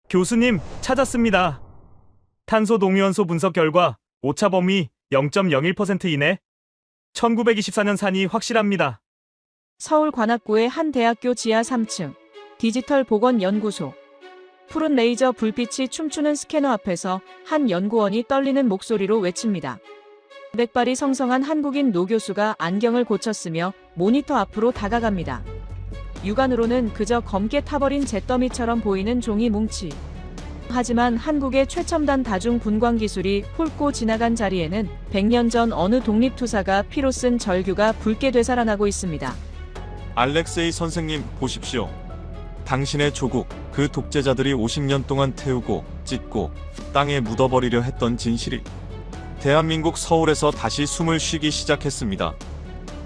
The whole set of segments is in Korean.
교수님, 찾았습니다. 탄소 동위원소 분석 결과 오차 범위 0.01% 이내. 1924년 산이 확실합니다. 서울 관악구의 한 대학교 지하 3층 디지털 보건연구소. 푸른 레이저 불빛이 춤추는 스캐너 앞에서 한 연구원이 떨리는 목소리로 외칩니다. 백발이 성성한 한국인 노 교수가 안경을 고쳤으며 모니터 앞으로 다가갑니다. 육안으로는 그저 검게 타버린 잿더미처럼 보이는 종이 뭉치. 하지만 한국의 최첨단 다중 분광 기술이 훑고 지나간 자리에는 100년 전 어느 독립투사가 피로 쓴 절규가 붉게 되살아나고 있습니다. 알렉세이 선생님, 보십시오. 당신의 조국, 그 독재자들이 50년 동안 태우고 찢고 땅에 묻어버리려 했던 진실이 대한민국 서울에서 다시 숨을 쉬기 시작했습니다.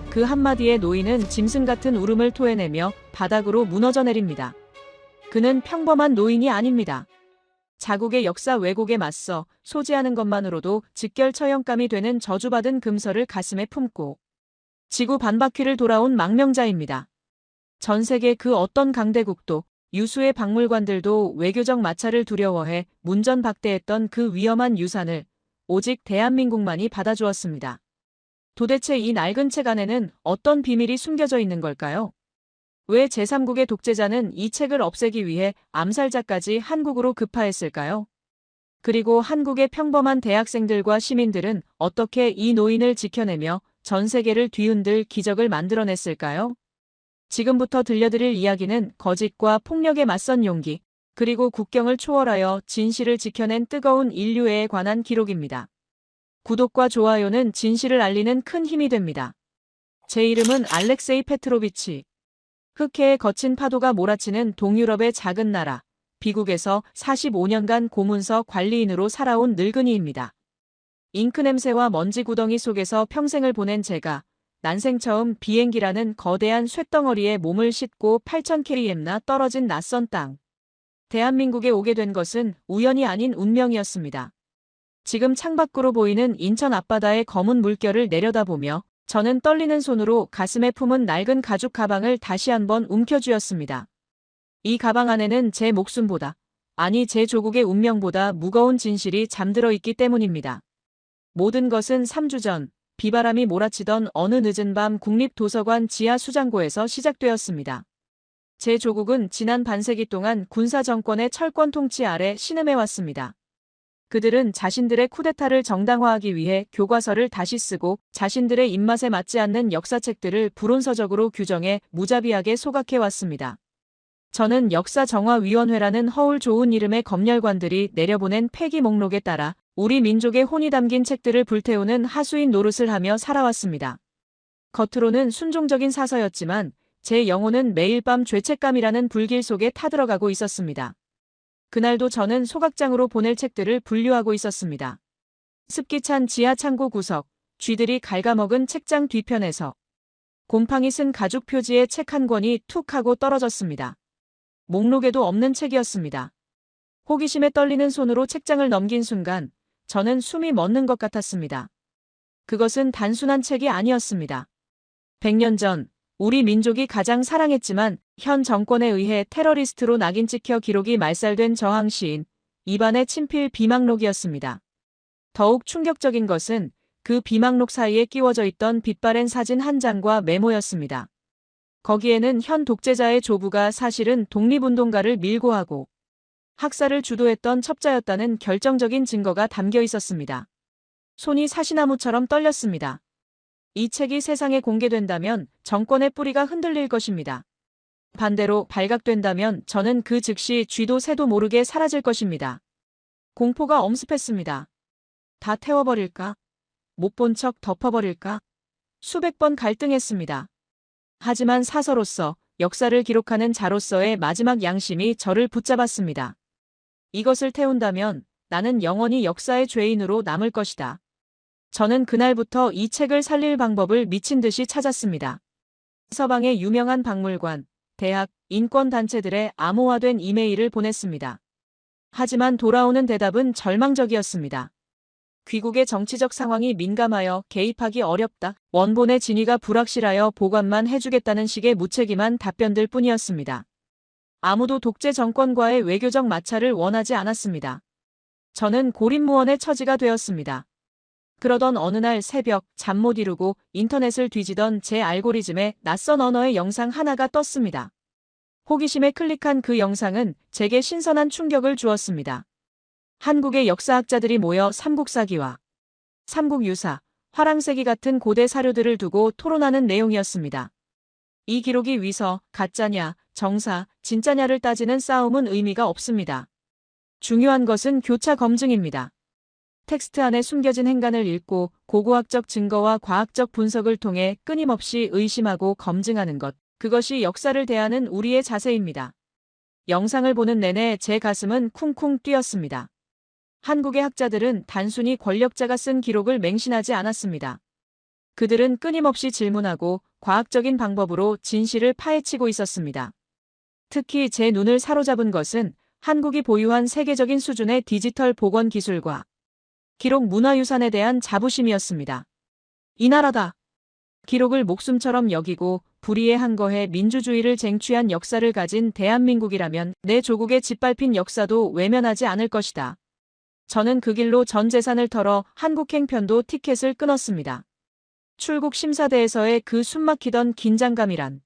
그 한마디에 노인은 짐승 같은 울음을 토해내며 바닥으로 무너져 내립니다. 그는 평범한 노인이 아닙니다. 자국의 역사 왜곡에 맞서 소지하는 것만으로도 직결 처형감이 되는 저주받은 금서를 가슴에 품고 지구 반바퀴를 돌아온 망명자입니다. 전 세계 그 어떤 강대국도 유수의 박물관들도 외교적 마찰을 두려워해 문전박대했던 그 위험한 유산을 오직 대한민국만이 받아주었습니다. 도대체 이 낡은 책 안에는 어떤 비밀이 숨겨져 있는 걸까요? 왜 제3국의 독재자는 이 책을 없애기 위해 암살자까지 한국으로 급파했을까요? 그리고 한국의 평범한 대학생들과 시민들은 어떻게 이 노인을 지켜내며 전 세계를 뒤흔들 기적을 만들어냈을까요? 지금부터 들려드릴 이야기는 거짓과 폭력에 맞선 용기, 그리고 국경을 초월하여 진실을 지켜낸 뜨거운 인류애에 관한 기록입니다. 구독과 좋아요는 진실을 알리는 큰 힘이 됩니다. 제 이름은 알렉세이 페트로비치. 흑해의 거친 파도가 몰아치는 동유럽의 작은 나라, 비국에서 45년간 고문서 관리인으로 살아온 늙은이입니다. 잉크 냄새와 먼지 구덩이 속에서 평생을 보낸 제가 난생 처음 비행기라는 거대한 쇳덩어리에 몸을 싣고 8000km나 떨어진 낯선 땅. 대한민국에 오게 된 것은 우연이 아닌 운명이었습니다. 지금 창밖으로 보이는 인천 앞바다의 검은 물결을 내려다보며 저는 떨리는 손으로 가슴에 품은 낡은 가죽 가방을 다시 한번 움켜쥐었습니다. 이 가방 안에는 제 목숨보다, 아니 제 조국의 운명보다 무거운 진실이 잠들어 있기 때문입니다. 모든 것은 3주 전 비바람이 몰아치던 어느 늦은 밤 국립도서관 지하 수장고에서 시작되었습니다. 제 조국은 지난 반세기 동안 군사 정권의 철권 통치 아래 신음해왔습니다. 그들은 자신들의 쿠데타를 정당화하기 위해 교과서를 다시 쓰고 자신들의 입맛에 맞지 않는 역사책들을 불온서적으로 규정해 무자비하게 소각해왔습니다. 저는 역사정화위원회라는 허울 좋은 이름의 검열관들이 내려보낸 폐기 목록에 따라 우리 민족의 혼이 담긴 책들을 불태우는 하수인 노릇을 하며 살아왔습니다. 겉으로는 순종적인 사서였지만 제 영혼은 매일 밤 죄책감이라는 불길 속에 타들어가고 있었습니다. 그날도 저는 소각장으로 보낼 책들을 분류하고 있었습니다. 습기 찬 지하 창고 구석, 쥐들이 갉아먹은 책장 뒤편에서 곰팡이 쓴 가죽 표지의 책 한 권이 툭 하고 떨어졌습니다. 목록에도 없는 책이었습니다. 호기심에 떨리는 손으로 책장을 넘긴 순간 저는 숨이 멎는 것 같았습니다. 그것은 단순한 책이 아니었습니다. 100년 전 우리 민족이 가장 사랑했지만 현 정권에 의해 테러리스트로 낙인 찍혀 기록이 말살된 저항 시인 이반의 친필 비망록이었습니다. 더욱 충격적인 것은 그 비망록 사이에 끼워져 있던 빛바랜 사진 한 장과 메모였습니다. 거기에는 현 독재자의 조부가 사실은 독립운동가를 밀고하고 학살을 주도했던 첩자였다는 결정적인 증거가 담겨 있었습니다. 손이 사시나무처럼 떨렸습니다. 이 책이 세상에 공개된다면 정권의 뿌리가 흔들릴 것입니다. 반대로 발각된다면 저는 그 즉시 쥐도 새도 모르게 사라질 것입니다. 공포가 엄습했습니다. 다 태워버릴까? 못 본 척 덮어버릴까? 수백 번 갈등했습니다. 하지만 사서로서, 역사를 기록하는 자로서의 마지막 양심이 저를 붙잡았습니다. 이것을 태운다면 나는 영원히 역사의 죄인으로 남을 것이다. 저는 그날부터 이 책을 살릴 방법을 미친 듯이 찾았습니다. 서방의 유명한 박물관, 대학, 인권단체들의 암호화된 이메일을 보냈습니다. 하지만 돌아오는 대답은 절망적이었습니다. 귀국의 정치적 상황이 민감하여 개입하기 어렵다. 원본의 진위가 불확실하여 보관만 해주겠다는 식의 무책임한 답변들 뿐이었습니다. 아무도 독재 정권과의 외교적 마찰을 원하지 않았습니다. 저는 고립무원의 처지가 되었습니다. 그러던 어느 날 새벽 잠 못 이루고 인터넷을 뒤지던 제 알고리즘에 낯선 언어의 영상 하나가 떴습니다. 호기심에 클릭한 그 영상은 제게 신선한 충격을 주었습니다. 한국의 역사학자들이 모여 삼국사기와 삼국유사, 화랑세기 같은 고대 사료들을 두고 토론하는 내용이었습니다. 이 기록이 위서, 가짜냐, 정사, 진짜냐를 따지는 싸움은 의미가 없습니다. 중요한 것은 교차 검증입니다. 텍스트 안에 숨겨진 행간을 읽고 고고학적 증거와 과학적 분석을 통해 끊임없이 의심하고 검증하는 것, 그것이 역사를 대하는 우리의 자세입니다. 영상을 보는 내내 제 가슴은 쿵쿵 뛰었습니다. 한국의 학자들은 단순히 권력자가 쓴 기록을 맹신하지 않았습니다. 그들은 끊임없이 질문하고 과학적인 방법으로 진실을 파헤치고 있었습니다. 특히 제 눈을 사로잡은 것은 한국이 보유한 세계적인 수준의 디지털 복원 기술과 기록 문화유산에 대한 자부심이었습니다. 이 나라다. 기록을 목숨처럼 여기고 불의에 항거해 민주주의를 쟁취한 역사를 가진 대한민국이라면 내 조국의 짓밟힌 역사도 외면하지 않을 것이다. 저는 그 길로 전 재산을 털어 한국행편도 티켓을 끊었습니다. 출국 심사대에서의 그 숨막히던 긴장감이란.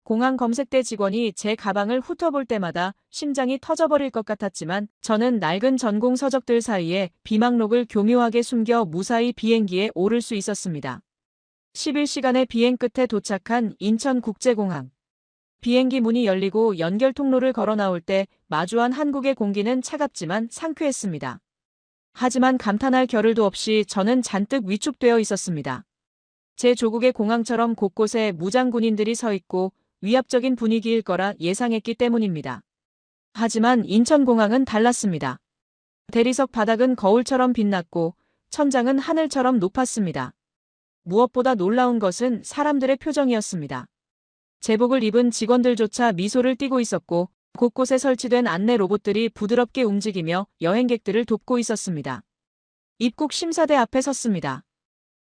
공항 검색대 직원이 제 가방을 훑어볼 때마다 심장이 터져버릴 것 같았지만 저는 낡은 전공 서적들 사이에 비망록을 교묘하게 숨겨 무사히 비행기에 오를 수 있었습니다. 11시간의 비행 끝에 도착한 인천국제공항. 비행기 문이 열리고 연결 통로를 걸어 나올 때 마주한 한국의 공기는 차갑지만 상쾌했습니다. 하지만 감탄할 겨를도 없이 저는 잔뜩 위축되어 있었습니다. 제 조국의 공항처럼 곳곳에 무장 군인들이 서 있고 위압적인 분위기일 거라 예상했기 때문입니다. 하지만 인천공항은 달랐습니다. 대리석 바닥은 거울처럼 빛났고 천장은 하늘처럼 높았습니다. 무엇보다 놀라운 것은 사람들의 표정이었습니다. 제복을 입은 직원들조차 미소를 띠고 있었고 곳곳에 설치된 안내 로봇들이 부드럽게 움직이며 여행객들을 돕고 있었습니다. 입국 심사대 앞에 섰습니다.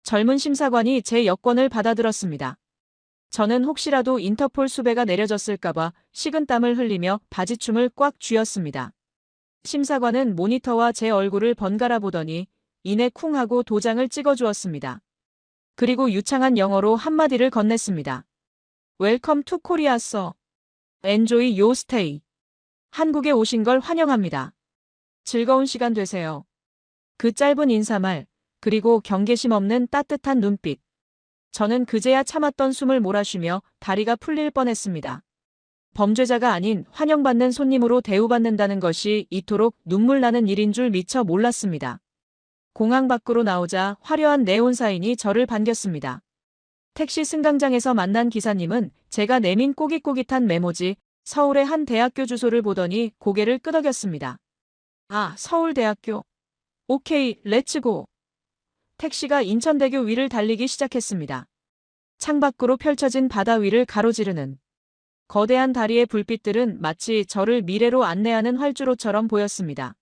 젊은 심사관이 제 여권을 받아들었습니다. 저는 혹시라도 인터폴 수배가 내려졌을까봐 식은땀을 흘리며 바지춤을 꽉 쥐었습니다. 심사관은 모니터와 제 얼굴을 번갈아 보더니 이내 쿵 하고 도장을 찍어주었습니다. 그리고 유창한 영어로 한마디를 건넸습니다. Welcome to Korea, sir. Enjoy your stay. 한국에 오신 걸 환영합니다. 즐거운 시간 되세요. 그 짧은 인사말, 그리고 경계심 없는 따뜻한 눈빛. 저는 그제야 참았던 숨을 몰아쉬며 다리가 풀릴 뻔했습니다. 범죄자가 아닌 환영받는 손님으로 대우받는다는 것이 이토록 눈물 나는 일인 줄 미처 몰랐습니다. 공항 밖으로 나오자 화려한 네온사인이 저를 반겼습니다. 택시 승강장에서 만난 기사님은 제가 내민 꼬깃꼬깃한 메모지 서울의 한 대학교 주소를 보더니 고개를 끄덕였습니다. 아, 서울대학교. 오케이, 렛츠고. 택시가 인천대교 위를 달리기 시작했습니다. 창밖으로 펼쳐진 바다 위를 가로지르는 거대한 다리의 불빛들은 마치 저를 미래로 안내하는 활주로처럼 보였습니다.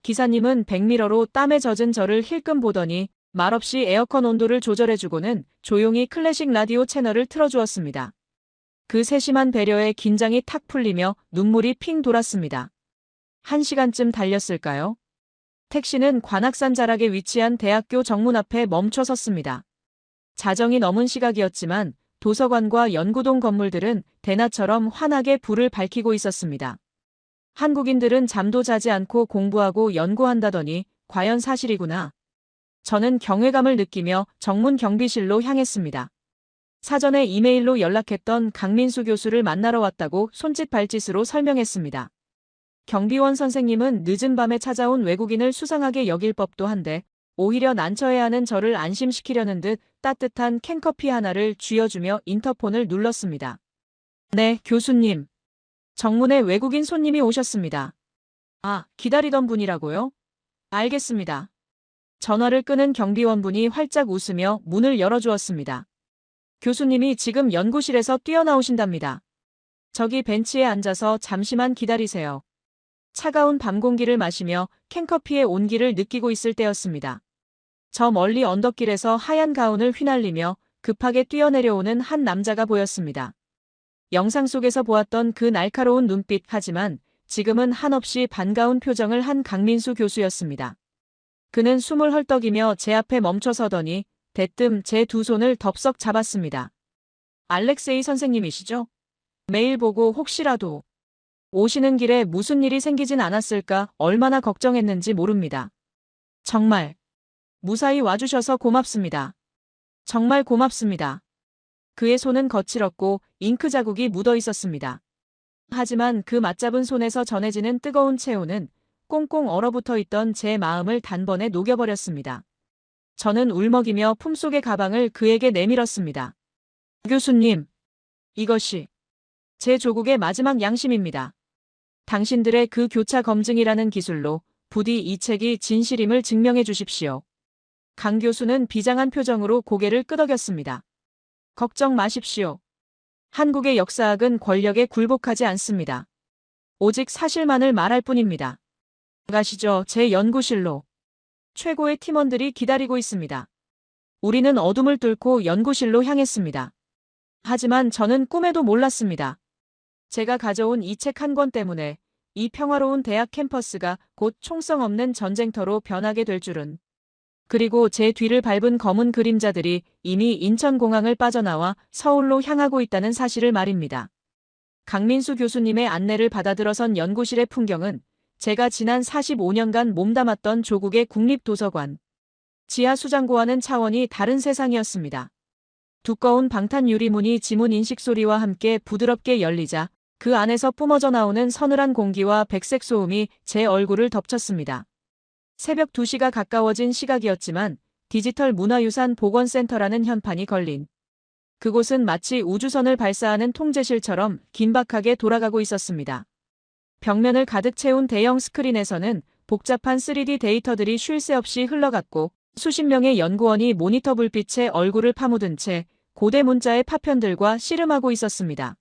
기사님은 백미러로 땀에 젖은 저를 힐끔 보더니 말없이 에어컨 온도를 조절해주고는 조용히 클래식 라디오 채널을 틀어주었습니다. 그 세심한 배려에 긴장이 탁 풀리며 눈물이 핑 돌았습니다. 1시간쯤 달렸을까요? 택시는 관악산 자락에 위치한 대학교 정문 앞에 멈춰 섰습니다. 자정이 넘은 시각이었지만 도서관과 연구동 건물들은 대낮처럼 환하게 불을 밝히고 있었습니다. 한국인들은 잠도 자지 않고 공부하고 연구한다더니 과연 사실이구나. 저는 경외감을 느끼며 정문 경비실로 향했습니다. 사전에 이메일로 연락했던 강민수 교수를 만나러 왔다고 손짓 발짓으로 설명했습니다. 경비원 선생님은 늦은 밤에 찾아온 외국인을 수상하게 여길 법도 한데 오히려 난처해하는 저를 안심시키려는 듯 따뜻한 캔커피 하나를 쥐어주며 인터폰을 눌렀습니다. 네, 교수님. 정문에 외국인 손님이 오셨습니다. 아, 기다리던 분이라고요? 알겠습니다. 전화를 끄는 경비원분이 활짝 웃으며 문을 열어주었습니다. 교수님이 지금 연구실에서 뛰어나오신답니다. 저기 벤치에 앉아서 잠시만 기다리세요. 차가운 밤 공기를 마시며 캔커피의 온기를 느끼고 있을 때였습니다. 저 멀리 언덕길에서 하얀 가운을 휘날리며 급하게 뛰어내려오는 한 남자가 보였습니다. 영상 속에서 보았던 그 날카로운 눈빛, 하지만 지금은 한없이 반가운 표정을 한 강민수 교수였습니다. 그는 숨을 헐떡이며 제 앞에 멈춰서더니 대뜸 제 두 손을 덥석 잡았습니다. 알렉세이 선생님이시죠? 매일 보고 혹시라도 오시는 길에 무슨 일이 생기진 않았을까 얼마나 걱정했는지 모릅니다. 정말 무사히 와주셔서 고맙습니다. 정말 고맙습니다. 그의 손은 거칠었고 잉크 자국이 묻어 있었습니다. 하지만 그 맞잡은 손에서 전해지는 뜨거운 체온은 꽁꽁 얼어붙어 있던 제 마음을 단번에 녹여버렸습니다. 저는 울먹이며 품속의 가방을 그에게 내밀었습니다. 교수님, 이것이 제 조국의 마지막 양심입니다. 당신들의 그 교차 검증이라는 기술로 부디 이 책이 진실임을 증명해 주십시오. 강 교수는 비장한 표정으로 고개를 끄덕였습니다. 걱정 마십시오. 한국의 역사학은 권력에 굴복하지 않습니다. 오직 사실만을 말할 뿐입니다. 가시죠, 제 연구실로. 최고의 팀원들이 기다리고 있습니다. 우리는 어둠을 뚫고 연구실로 향했습니다. 하지만 저는 꿈에도 몰랐습니다. 제가 가져온 이 책 한 권 때문에 이 평화로운 대학 캠퍼스가 곧 총성 없는 전쟁터로 변하게 될 줄은. 그리고 제 뒤를 밟은 검은 그림자들이 이미 인천공항을 빠져나와 서울로 향하고 있다는 사실을 말입니다. 강민수 교수님의 안내를 받아 들어선 연구실의 풍경은 제가 지난 45년간 몸담았던 조국의 국립도서관, 지하 수장고와는 차원이 다른 세상이었습니다. 두꺼운 방탄 유리문이 지문 인식 소리와 함께 부드럽게 열리자 그 안에서 뿜어져 나오는 서늘한 공기와 백색 소음이 제 얼굴을 덮쳤습니다. 새벽 2시가 가까워진 시각이었지만 디지털 문화유산 복원센터라는 현판이 걸린 그곳은 마치 우주선을 발사하는 통제실처럼 긴박하게 돌아가고 있었습니다. 벽면을 가득 채운 대형 스크린에서는 복잡한 3D 데이터들이 쉴 새 없이 흘러갔고 수십 명의 연구원이 모니터 불빛에 얼굴을 파묻은 채 고대 문자의 파편들과 씨름하고 있었습니다.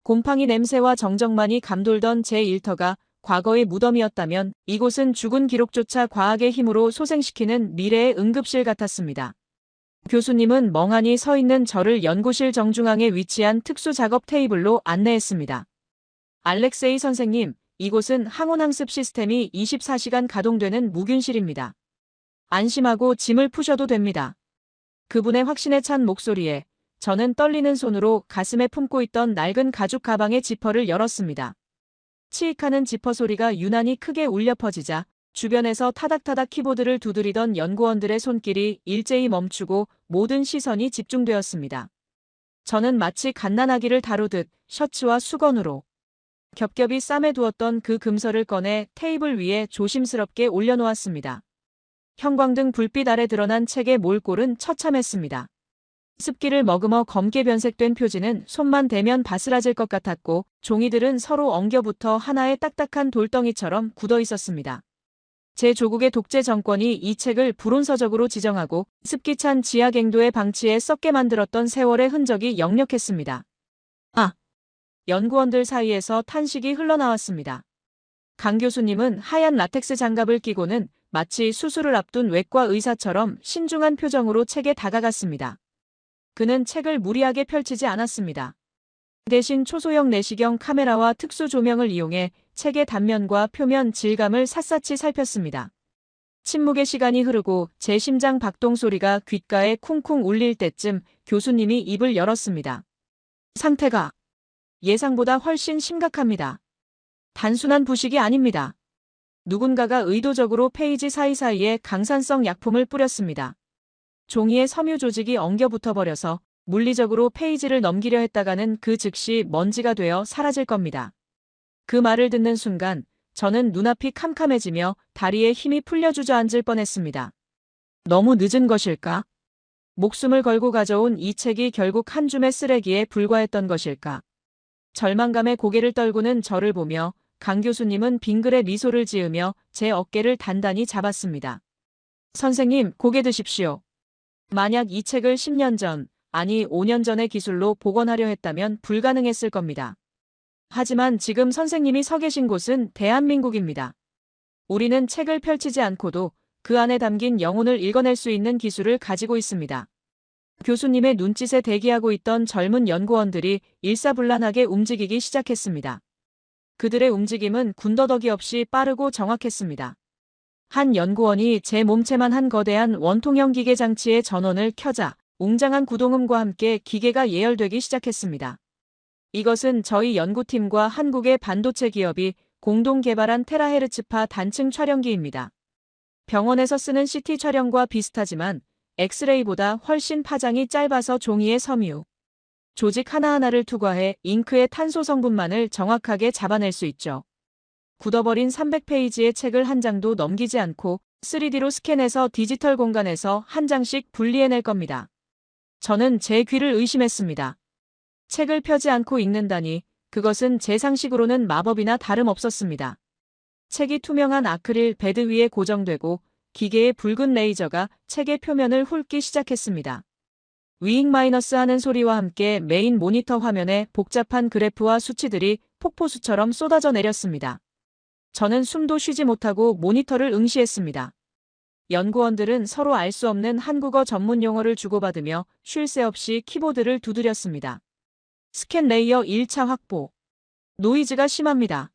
곰팡이 냄새와 정적만이 감돌던 제 일터가 과거의 무덤이었다면 이곳은 죽은 기록조차 과학의 힘으로 소생시키는 미래의 응급실 같았습니다. 교수님은 멍하니 서 있는 저를 연구실 정중앙에 위치한 특수 작업 테이블로 안내했습니다. 알렉세이 선생님, 이곳은 항온항습 시스템이 24시간 가동되는 무균실입니다. 안심하고 짐을 푸셔도 됩니다. 그분의 확신에 찬 목소리에 저는 떨리는 손으로 가슴에 품고 있던 낡은 가죽 가방의 지퍼를 열었습니다. 치익하는 지퍼 소리가 유난히 크게 울려 퍼지자 주변에서 타닥타닥 키보드를 두드리던 연구원들의 손길이 일제히 멈추고 모든 시선이 집중되었습니다. 저는 마치 갓난아기를 다루듯 셔츠와 수건으로 겹겹이 싸매두었던 그 금서를 꺼내 테이블 위에 조심스럽게 올려놓았습니다. 형광등 불빛 아래 드러난 책의 몰골은 처참했습니다. 습기를 머금어 검게 변색된 표지는 손만 대면 바스라질 것 같았고 종이들은 서로 엉겨붙어 하나의 딱딱한 돌덩이처럼 굳어 있었습니다. 제 조국의 독재 정권이 이 책을 불온서적으로 지정하고 습기찬 지하 갱도의 방치에 썩게 만들었던 세월의 흔적이 역력했습니다. 연구원들 사이에서 탄식이 흘러나왔습니다. 강 교수님은 하얀 라텍스 장갑을 끼고는 마치 수술을 앞둔 외과 의사처럼 신중한 표정으로 책에 다가갔습니다. 그는 책을 무리하게 펼치지 않았습니다. 대신 초소형 내시경 카메라와 특수 조명을 이용해 책의 단면과 표면 질감을 샅샅이 살폈습니다. 침묵의 시간이 흐르고 제 심장 박동 소리가 귓가에 쿵쿵 울릴 때쯤 교수님이 입을 열었습니다. 상태가 예상보다 훨씬 심각합니다. 단순한 부식이 아닙니다. 누군가가 의도적으로 페이지 사이사이에 강산성 약품을 뿌렸습니다. 종이에 섬유 조직이 엉겨붙어 버려서 물리적으로 페이지를 넘기려 했다가는 그 즉시 먼지가 되어 사라질 겁니다. 그 말을 듣는 순간 저는 눈앞이 캄캄해지며 다리에 힘이 풀려 주저앉을 뻔했습니다. 너무 늦은 것일까? 목숨을 걸고 가져온 이 책이 결국 한 줌의 쓰레기에 불과했던 것일까? 절망감에 고개를 떨구는 저를 보며 강 교수님은 빙그레 미소를 지으며 제 어깨를 단단히 잡았습니다. 선생님, 고개 드십시오. 만약 이 책을 10년 전, 아니 5년 전의 기술로 복원하려 했다면 불가능했을 겁니다. 하지만 지금 선생님이 서 계신 곳은 대한민국입니다. 우리는 책을 펼치지 않고도 그 안에 담긴 영혼을 읽어낼 수 있는 기술을 가지고 있습니다. 교수님의 눈짓에 대기하고 있던 젊은 연구원들이 일사불란하게 움직이기 시작했습니다. 그들의 움직임은 군더더기 없이 빠르고 정확했습니다. 한 연구원이 제 몸체만 한 거대한 원통형 기계 장치의 전원을 켜자 웅장한 구동음과 함께 기계가 예열되기 시작했습니다. 이것은 저희 연구팀과 한국의 반도체 기업이 공동 개발한 테라헤르츠파 단층 촬영기입니다. 병원에서 쓰는 CT 촬영과 비슷하지만 엑스레이보다 훨씬 파장이 짧아서 종이의 섬유, 조직 하나하나를 투과해 잉크의 탄소 성분만을 정확하게 잡아낼 수 있죠. 굳어버린 300페이지의 책을 한 장도 넘기지 않고 3D로 스캔해서 디지털 공간에서 한 장씩 분리해낼 겁니다. 저는 제 귀를 의심했습니다. 책을 펴지 않고 읽는다니 그것은 제 상식으로는 마법이나 다름없었습니다. 책이 투명한 아크릴 베드 위에 고정되고 기계의 붉은 레이저가 책의 표면을 훑기 시작했습니다. 위잉 마이너스 하는 소리와 함께 메인 모니터 화면에 복잡한 그래프와 수치들이 폭포수처럼 쏟아져 내렸습니다. 저는 숨도 쉬지 못하고 모니터를 응시했습니다. 연구원들은 서로 알 수 없는 한국어 전문 용어를 주고받으며 쉴 새 없이 키보드를 두드렸습니다. 스캔 레이어 1차 확보. 노이즈가 심합니다.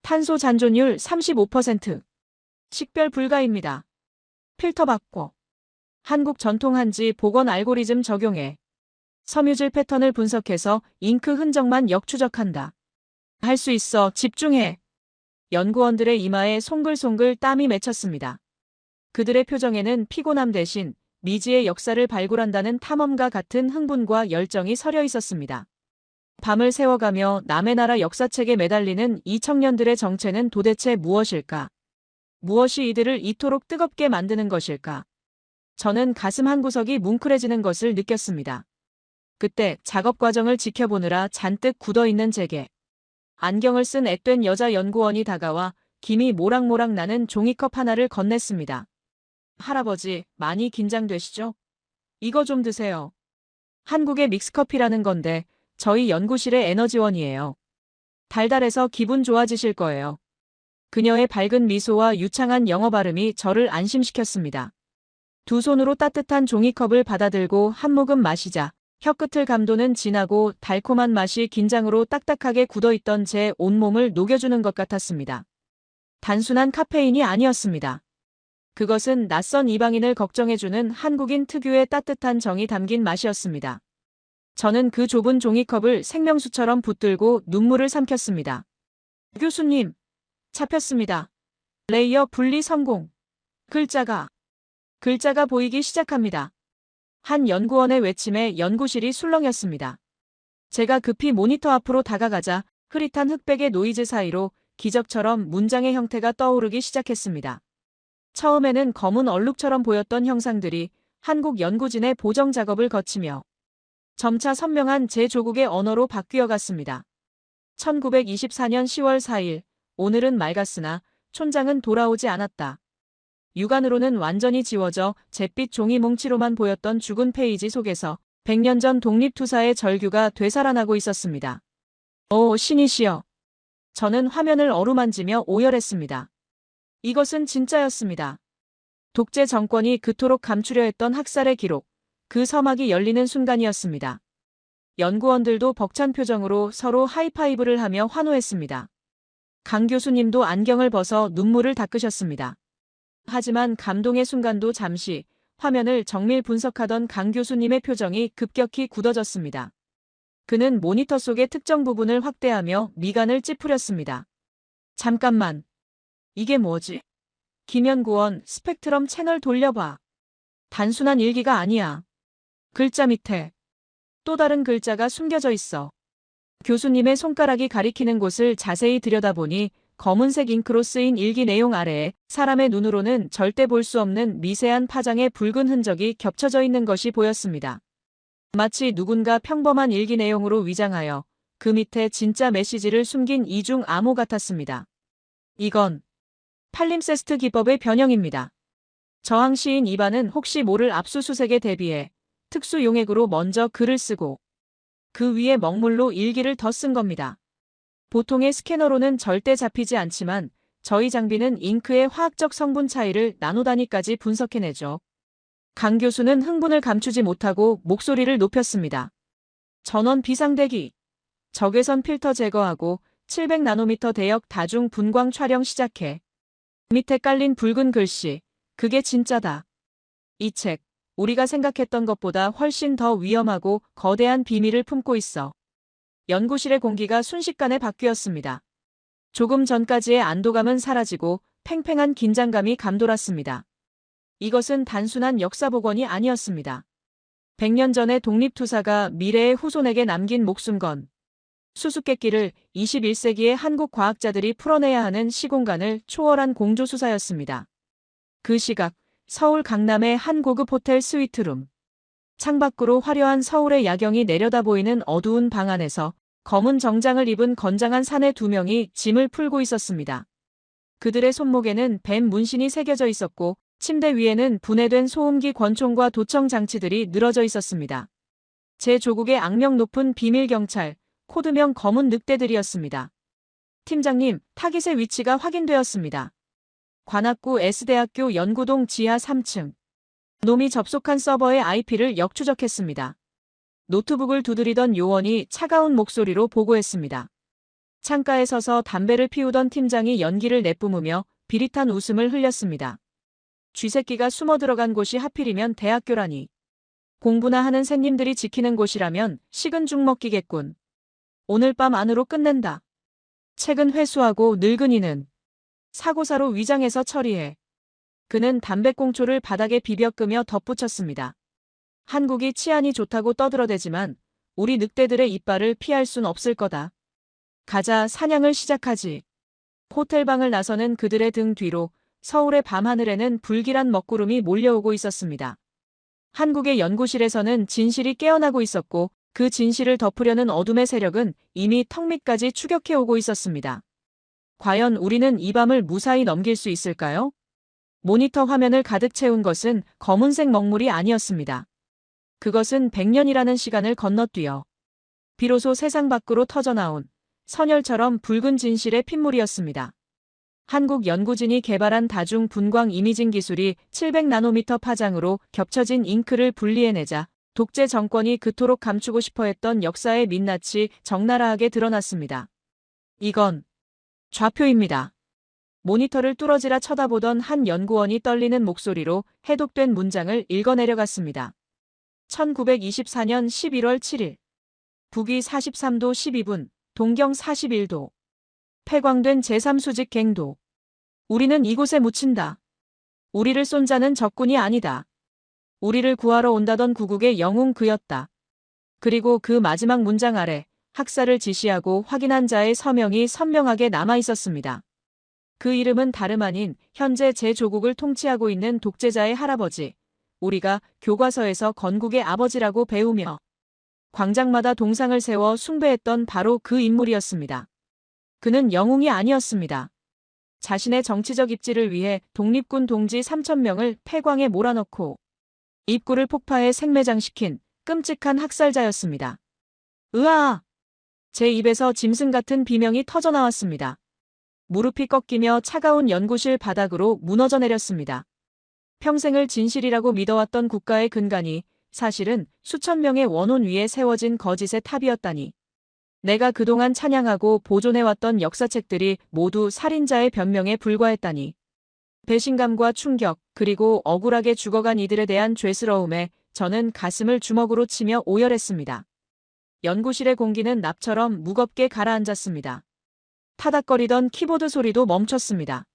탄소 잔존율 35%. 식별 불가입니다. 필터 바꿔. 한국 전통 한지 복원 알고리즘 적용해. 섬유질 패턴을 분석해서 잉크 흔적만 역추적한다. 할 수 있어. 집중해. 연구원들의 이마에 송글송글 땀이 맺혔습니다. 그들의 표정에는 피곤함 대신 미지의 역사를 발굴한다는 탐험가 같은 흥분과 열정이 서려 있었습니다. 밤을 새워가며 남의 나라 역사책에 매달리는 이 청년들의 정체는 도대체 무엇일까? 무엇이 이들을 이토록 뜨겁게 만드는 것일까? 저는 가슴 한구석이 뭉클해지는 것을 느꼈습니다. 그때 작업 과정을 지켜보느라 잔뜩 굳어있는 제게. 안경을 쓴 앳된 여자 연구원이 다가와 김이 모락모락 나는 종이컵 하나를 건넸습니다. 할아버지, 많이 긴장되시죠? 이거 좀 드세요. 한국의 믹스커피라는 건데 저희 연구실의 에너지원이에요. 달달해서 기분 좋아지실 거예요. 그녀의 밝은 미소와 유창한 영어 발음이 저를 안심시켰습니다. 두 손으로 따뜻한 종이컵을 받아들고 한 모금 마시자 혀끝을 감도는 진하고 달콤한 맛이 긴장으로 딱딱하게 굳어있던 제 온몸을 녹여주는 것 같았습니다. 단순한 카페인이 아니었습니다. 그것은 낯선 이방인을 걱정해주는 한국인 특유의 따뜻한 정이 담긴 맛이었습니다. 저는 그 좁은 종이컵을 생명수처럼 붙들고 눈물을 삼켰습니다. 교수님, 잡혔습니다. 레이어 분리 성공. 글자가 보이기 시작합니다. 한 연구원의 외침에 연구실이 술렁였습니다. 제가 급히 모니터 앞으로 다가가자 흐릿한 흑백의 노이즈 사이로 기적처럼 문장의 형태가 떠오르기 시작했습니다. 처음에는 검은 얼룩처럼 보였던 형상들이 한국 연구진의 보정 작업을 거치며 점차 선명한 제 조국의 언어로 바뀌어 갔습니다. 1924년 10월 4일, 오늘은 맑았으나 촌장은 돌아오지 않았다. 육안으로는 완전히 지워져 잿빛 종이 뭉치로만 보였던 죽은 페이지 속에서 100년 전 독립투사의 절규가 되살아나고 있었습니다. 오, 신이시여. 저는 화면을 어루만지며 오열했습니다. 이것은 진짜였습니다. 독재 정권이 그토록 감추려 했던 학살의 기록, 그 서막이 열리는 순간이었습니다. 연구원들도 벅찬 표정으로 서로 하이파이브를 하며 환호했습니다. 강 교수님도 안경을 벗어 눈물을 닦으셨습니다. 하지만 감동의 순간도 잠시 화면을 정밀 분석하던 강 교수님의 표정이 급격히 굳어졌습니다. 그는 모니터 속의 특정 부분을 확대하며 미간을 찌푸렸습니다. 잠깐만. 이게 뭐지? 김연구원, 스펙트럼 채널 돌려봐. 단순한 일기가 아니야. 글자 밑에 또 다른 글자가 숨겨져 있어. 교수님의 손가락이 가리키는 곳을 자세히 들여다보니 검은색 잉크로 쓰인 일기 내용 아래에 사람의 눈으로는 절대 볼 수 없는 미세한 파장의 붉은 흔적이 겹쳐져 있는 것이 보였습니다. 마치 누군가 평범한 일기 내용으로 위장하여 그 밑에 진짜 메시지를 숨긴 이중 암호 같았습니다. 이건 팔림세스트 기법의 변형입니다. 저항 시인 이반은 혹시 모를 압수수색에 대비해 특수 용액으로 먼저 글을 쓰고 그 위에 먹물로 일기를 더 쓴 겁니다. 보통의 스캐너로는 절대 잡히지 않지만 저희 장비는 잉크의 화학적 성분 차이를 나노단위까지 분석해내죠. 강 교수는 흥분을 감추지 못하고 목소리를 높였습니다. 전원 비상대기. 적외선 필터 제거하고 700나노미터 대역 다중 분광 촬영 시작해. 밑에 깔린 붉은 글씨. 그게 진짜다. 이 책, 우리가 생각했던 것보다 훨씬 더 위험하고 거대한 비밀을 품고 있어. 연구실의 공기가 순식간에 바뀌었습니다. 조금 전까지의 안도감은 사라지고 팽팽한 긴장감이 감돌았습니다. 이것은 단순한 역사복원이 아니었습니다. 100년 전의 독립투사가 미래의 후손에게 남긴 목숨건. 수수께끼를 21세기의 한국 과학자들이 풀어내야 하는 시공간을 초월한 공조수사였습니다. 그 시각, 서울 강남의 한 고급 호텔 스위트룸. 창밖으로 화려한 서울의 야경이 내려다 보이는 어두운 방 안에서 검은 정장을 입은 건장한 사내 2명이 짐을 풀고 있었습니다. 그들의 손목에는 뱀 문신이 새겨져 있었고 침대 위에는 분해된 소음기 권총과 도청 장치들이 늘어져 있었습니다. 제 조국의 악명 높은 비밀경찰, 코드명 검은 늑대들이었습니다. 팀장님, 타깃의 위치가 확인되었습니다. 관악구 S대학교 연구동 지하 3층. 놈이 접속한 서버의 IP를 역추적했습니다. 노트북을 두드리던 요원이 차가운 목소리로 보고했습니다. 창가에 서서 담배를 피우던 팀장이 연기를 내뿜으며 비릿한 웃음을 흘렸습니다. 쥐새끼가 숨어 들어간 곳이 하필이면 대학교라니. 공부나 하는 샌님들이 지키는 곳이라면 식은 죽 먹기겠군. 오늘 밤 안으로 끝낸다. 책은 회수하고 늙은이는 사고사로 위장해서 처리해. 그는 담배꽁초를 바닥에 비벼 끄며 덧붙였습니다. 한국이 치안이 좋다고 떠들어대지만 우리 늑대들의 이빨을 피할 순 없을 거다. 가자, 사냥을 시작하지. 호텔방을 나서는 그들의 등 뒤로 서울의 밤하늘에는 불길한 먹구름이 몰려오고 있었습니다. 한국의 연구실에서는 진실이 깨어나고 있었고 그 진실을 덮으려는 어둠의 세력은 이미 턱 밑까지 추격해오고 있었습니다. 과연 우리는 이 밤을 무사히 넘길 수 있을까요? 모니터 화면을 가득 채운 것은 검은색 먹물이 아니었습니다. 그것은 100년이라는 시간을 건너뛰어 비로소 세상 밖으로 터져나온 선혈처럼 붉은 진실의 핏물이었습니다. 한국 연구진이 개발한 다중 분광 이미징 기술이 700나노미터 파장으로 겹쳐진 잉크를 분리해내자 독재 정권이 그토록 감추고 싶어 했던 역사의 민낯이 적나라하게 드러났습니다. 이건 좌표입니다. 모니터를 뚫어지라 쳐다보던 한 연구원이 떨리는 목소리로 해독된 문장을 읽어내려갔습니다. 1924년 11월 7일. 북위 43도 12분, 동경 41도. 폐광된 제3수직 갱도. 우리는 이곳에 묻힌다. 우리를 쏜 자는 적군이 아니다. 우리를 구하러 온다던 구국의 영웅 그였다. 그리고 그 마지막 문장 아래 학살을 지시하고 확인한 자의 서명이 선명하게 남아 있었습니다. 그 이름은 다름 아닌 현재 제 조국을 통치하고 있는 독재자의 할아버지. 우리가 교과서에서 건국의 아버지라고 배우며 광장마다 동상을 세워 숭배했던 바로 그 인물이었습니다. 그는 영웅이 아니었습니다. 자신의 정치적 입지를 위해 독립군 동지 3,000명을 폐광에 몰아넣고 입구를 폭파해 생매장시킨 끔찍한 학살자였습니다. 으아! 제 입에서 짐승 같은 비명이 터져나왔습니다. 무릎이 꺾이며 차가운 연구실 바닥으로 무너져 내렸습니다. 평생을 진실이라고 믿어왔던 국가의 근간이 사실은 수천 명의 원혼 위에 세워진 거짓의 탑이었다니. 내가 그동안 찬양하고 보존해왔던 역사책들이 모두 살인자의 변명에 불과했다니. 배신감과 충격, 그리고 억울하게 죽어간 이들에 대한 죄스러움에 저는 가슴을 주먹으로 치며 오열했습니다. 연구실의 공기는 납처럼 무겁게 가라앉았습니다. 타닥거리던 키보드 소리도 멈췄습니다.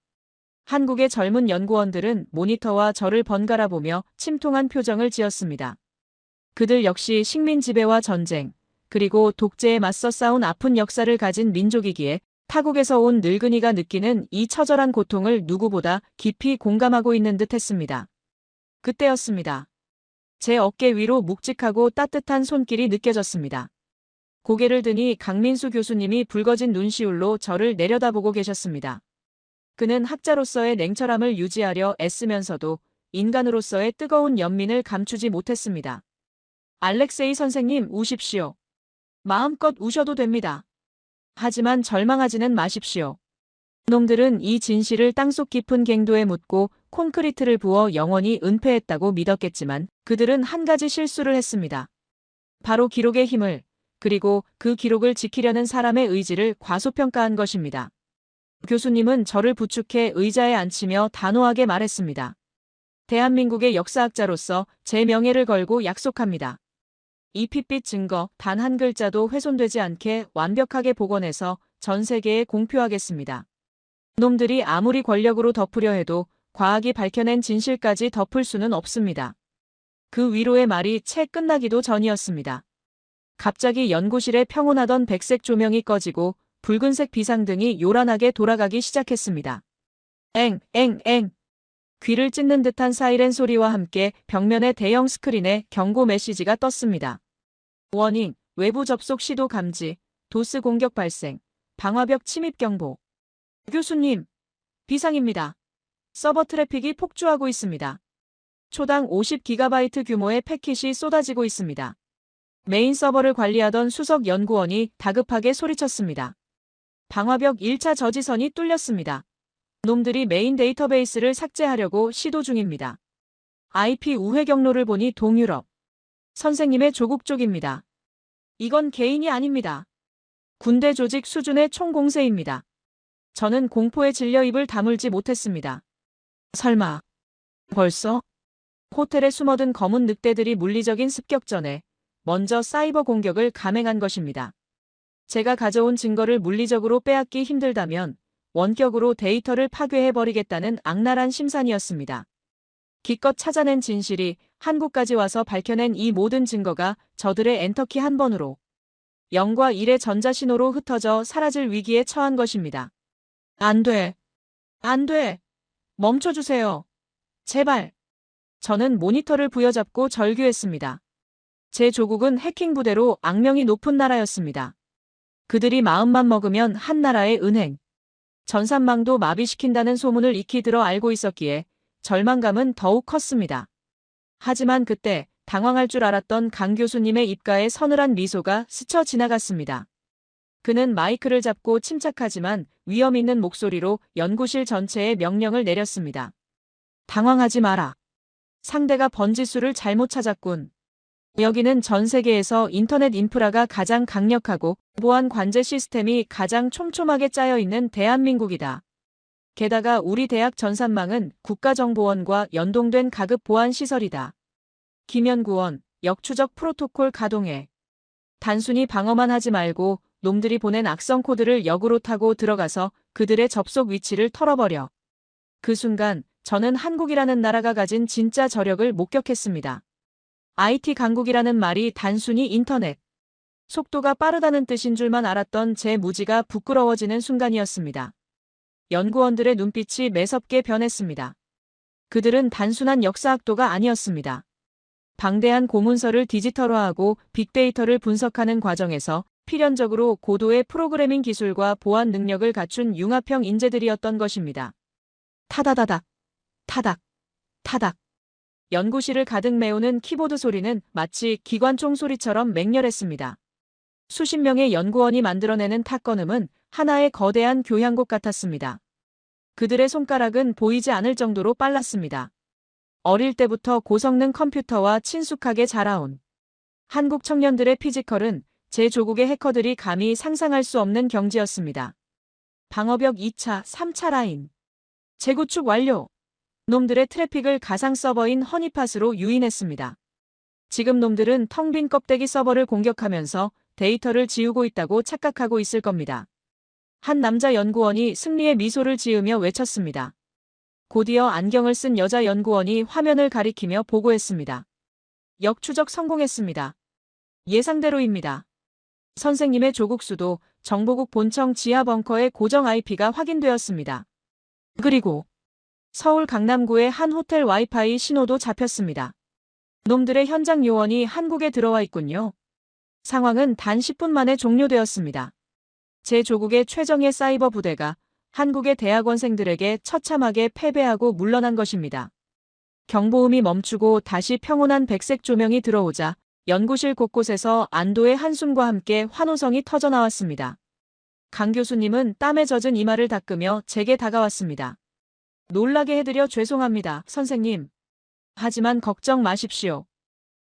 한국의 젊은 연구원들은 모니터와 저를 번갈아 보며 침통한 표정을 지었습니다. 그들 역시 식민 지배와 전쟁, 그리고 독재에 맞서 싸운 아픈 역사를 가진 민족이기에 타국에서 온 늙은이가 느끼는 이 처절한 고통을 누구보다 깊이 공감하고 있는 듯 했습니다. 그때였습니다. 제 어깨 위로 묵직하고 따뜻한 손길이 느껴졌습니다. 고개를 드니 강민수 교수님이 붉어진 눈시울로 저를 내려다보고 계셨습니다. 그는 학자로서의 냉철함을 유지하려 애쓰면서도 인간으로서의 뜨거운 연민을 감추지 못했습니다. 알렉세이 선생님, 우십시오. 마음껏 우셔도 됩니다. 하지만 절망하지는 마십시오. 놈들은 이 진실을 땅속 깊은 갱도에 묻고 콘크리트를 부어 영원히 은폐했다고 믿었겠지만 그들은 한 가지 실수를 했습니다. 바로 기록의 힘을, 그리고 그 기록을 지키려는 사람의 의지를 과소평가한 것입니다. 교수님은 저를 부축해 의자에 앉히며 단호하게 말했습니다. 대한민국의 역사학자로서 제 명예를 걸고 약속합니다. 이 핏빛 증거 단 한 글자도 훼손되지 않게 완벽하게 복원해서 전 세계에 공표하겠습니다. 놈들이 아무리 권력으로 덮으려 해도 과학이 밝혀낸 진실까지 덮을 수는 없습니다. 그 위로의 말이 채 끝나기도 전이었습니다. 갑자기 연구실에 평온하던 백색 조명이 꺼지고 붉은색 비상등이 요란하게 돌아가기 시작했습니다. 엥, 엥, 엥. 귀를 찢는 듯한 사이렌 소리와 함께 벽면의 대형 스크린에 경고 메시지가 떴습니다. 워닝, 외부 접속 시도 감지, 도스 공격 발생, 방화벽 침입 경보. 교수님, 비상입니다. 서버 트래픽이 폭주하고 있습니다. 초당 50GB 규모의 패킷이 쏟아지고 있습니다. 메인 서버를 관리하던 수석 연구원이 다급하게 소리쳤습니다. 방화벽 1차 저지선이 뚫렸습니다. 놈들이 메인 데이터베이스를 삭제하려고 시도 중입니다. IP 우회 경로를 보니 동유럽. 선생님의 조국 쪽입니다. 이건 개인이 아닙니다. 군대 조직 수준의 총공세입니다. 저는 공포에 질려 입을 다물지 못했습니다. 설마 벌써? 호텔에 숨어든 검은 늑대들이 물리적인 습격전에 먼저 사이버 공격을 감행한 것입니다. 제가 가져온 증거를 물리적으로 빼앗기 힘들다면 원격으로 데이터를 파괴해버리겠다는 악랄한 심산이었습니다. 기껏 찾아낸 진실이 한국까지 와서 밝혀낸 이 모든 증거가 저들의 엔터키 한 번으로 0과 1의 전자신호로 흩어져 사라질 위기에 처한 것입니다. 안 돼. 안 돼. 멈춰주세요. 제발. 저는 모니터를 부여잡고 절규했습니다. 제 조국은 해킹 부대로 악명이 높은 나라였습니다. 그들이 마음만 먹으면 한 나라의 은행, 전산망도 마비시킨다는 소문을 익히 들어 알고 있었기에 절망감은 더욱 컸습니다. 하지만 그때 당황할 줄 알았던 강 교수님의 입가에 서늘한 미소가 스쳐 지나갔습니다. 그는 마이크를 잡고 침착하지만 위험 있는 목소리로 연구실 전체에 명령을 내렸습니다. 당황하지 마라. 상대가 번지수를 잘못 찾았군. 여기는 전 세계에서 인터넷 인프라가 가장 강력하고 보안 관제 시스템이 가장 촘촘하게 짜여 있는 대한민국이다. 게다가 우리 대학 전산망은 국가정보원과 연동된 가급 보안 시설이다. 김연구원, 역추적 프로토콜 가동해. 단순히 방어만 하지 말고 놈들이 보낸 악성 코드를 역으로 타고 들어가서 그들의 접속 위치를 털어버려. 그 순간 저는 한국이라는 나라가 가진 진짜 저력을 목격했습니다. IT 강국이라는 말이 단순히 인터넷, 속도가 빠르다는 뜻인 줄만 알았던 제 무지가 부끄러워지는 순간이었습니다. 연구원들의 눈빛이 매섭게 변했습니다. 그들은 단순한 역사학도가 아니었습니다. 방대한 고문서를 디지털화하고 빅데이터를 분석하는 과정에서 필연적으로 고도의 프로그래밍 기술과 보안 능력을 갖춘 융합형 인재들이었던 것입니다. 타다다닥, 타닥, 타닥. 연구실을 가득 메우는 키보드 소리는 마치 기관총 소리처럼 맹렬했습니다. 수십 명의 연구원이 만들어내는 탁건음은 하나의 거대한 교향곡 같았습니다. 그들의 손가락은 보이지 않을 정도로 빨랐습니다. 어릴 때부터 고성능 컴퓨터와 친숙하게 자라온 한국 청년들의 피지컬은 제 조국의 해커들이 감히 상상할 수 없는 경지였습니다. 방어벽 2차, 3차 라인. 재구축 완료. 놈들의 트래픽을 가상 서버인 허니팟으로 유인했습니다. 지금 놈들은 텅 빈 껍데기 서버를 공격하면서 데이터를 지우고 있다고 착각하고 있을 겁니다. 한 남자 연구원이 승리의 미소를 지으며 외쳤습니다. 곧이어 안경을 쓴 여자 연구원이 화면을 가리키며 보고했습니다. 역추적 성공했습니다. 예상대로입니다. 선생님의 조국수도 정보국 본청 지하 벙커의 고정 IP가 확인되었습니다. 그리고 서울 강남구의 한 호텔 와이파이 신호도 잡혔습니다. 놈들의 현장 요원이 한국에 들어와 있군요. 상황은 단 10분 만에 종료되었습니다. 제 조국의 최정예 사이버 부대가 한국의 대학원생들에게 처참하게 패배하고 물러난 것입니다. 경보음이 멈추고 다시 평온한 백색 조명이 들어오자 연구실 곳곳에서 안도의 한숨과 함께 환호성이 터져나왔습니다. 강 교수님은 땀에 젖은 이마를 닦으며 제게 다가왔습니다. 놀라게 해드려 죄송합니다, 선생님. 하지만 걱정 마십시오.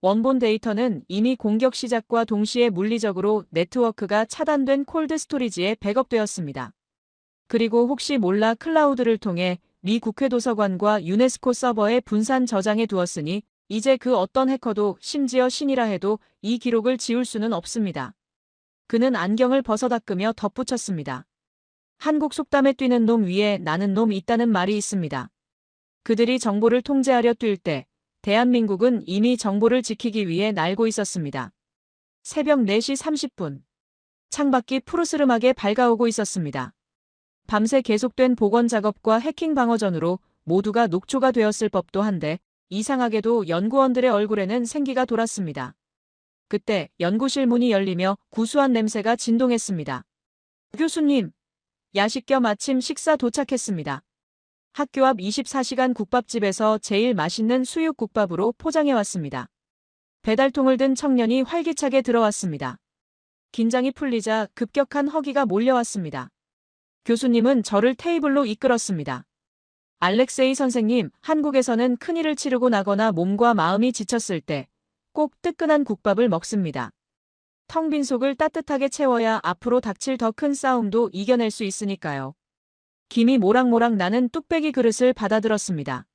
원본 데이터는 이미 공격 시작과 동시에 물리적으로 네트워크가 차단된 콜드 스토리지에 백업되었습니다. 그리고 혹시 몰라 클라우드를 통해 미 국회 도서관과 유네스코 서버에 분산 저장해 두었으니 이제 그 어떤 해커도 심지어 신이라 해도 이 기록을 지울 수는 없습니다. 그는 안경을 벗어 닦으며 덧붙였습니다. 한국 속담에 뛰는 놈 위에 나는 놈 있다는 말이 있습니다. 그들이 정보를 통제하려 뛸 때 대한민국은 이미 정보를 지키기 위해 날고 있었습니다. 새벽 4시 30분. 창밖이 푸르스름하게 밝아오고 있었습니다. 밤새 계속된 복원 작업과 해킹 방어전으로 모두가 녹초가 되었을 법도 한데 이상하게도 연구원들의 얼굴에는 생기가 돌았습니다. 그때 연구실 문이 열리며 구수한 냄새가 진동했습니다. 교수님, 야식 겸 아침 식사 도착했습니다. 학교 앞 24시간 국밥집에서 제일 맛있는 수육국밥으로 포장해왔습니다. 배달통을 든 청년이 활기차게 들어왔습니다. 긴장이 풀리자 급격한 허기가 몰려왔습니다. 교수님은 저를 테이블로 이끌었습니다. 알렉세이 선생님, 한국에서는 큰일을 치르고 나거나 몸과 마음이 지쳤을 때 꼭 뜨끈한 국밥을 먹습니다. 텅 빈 속을 따뜻하게 채워야 앞으로 닥칠 더 큰 싸움도 이겨낼 수 있으니까요. 김이 모락모락 나는 뚝배기 그릇을 받아들었습니다.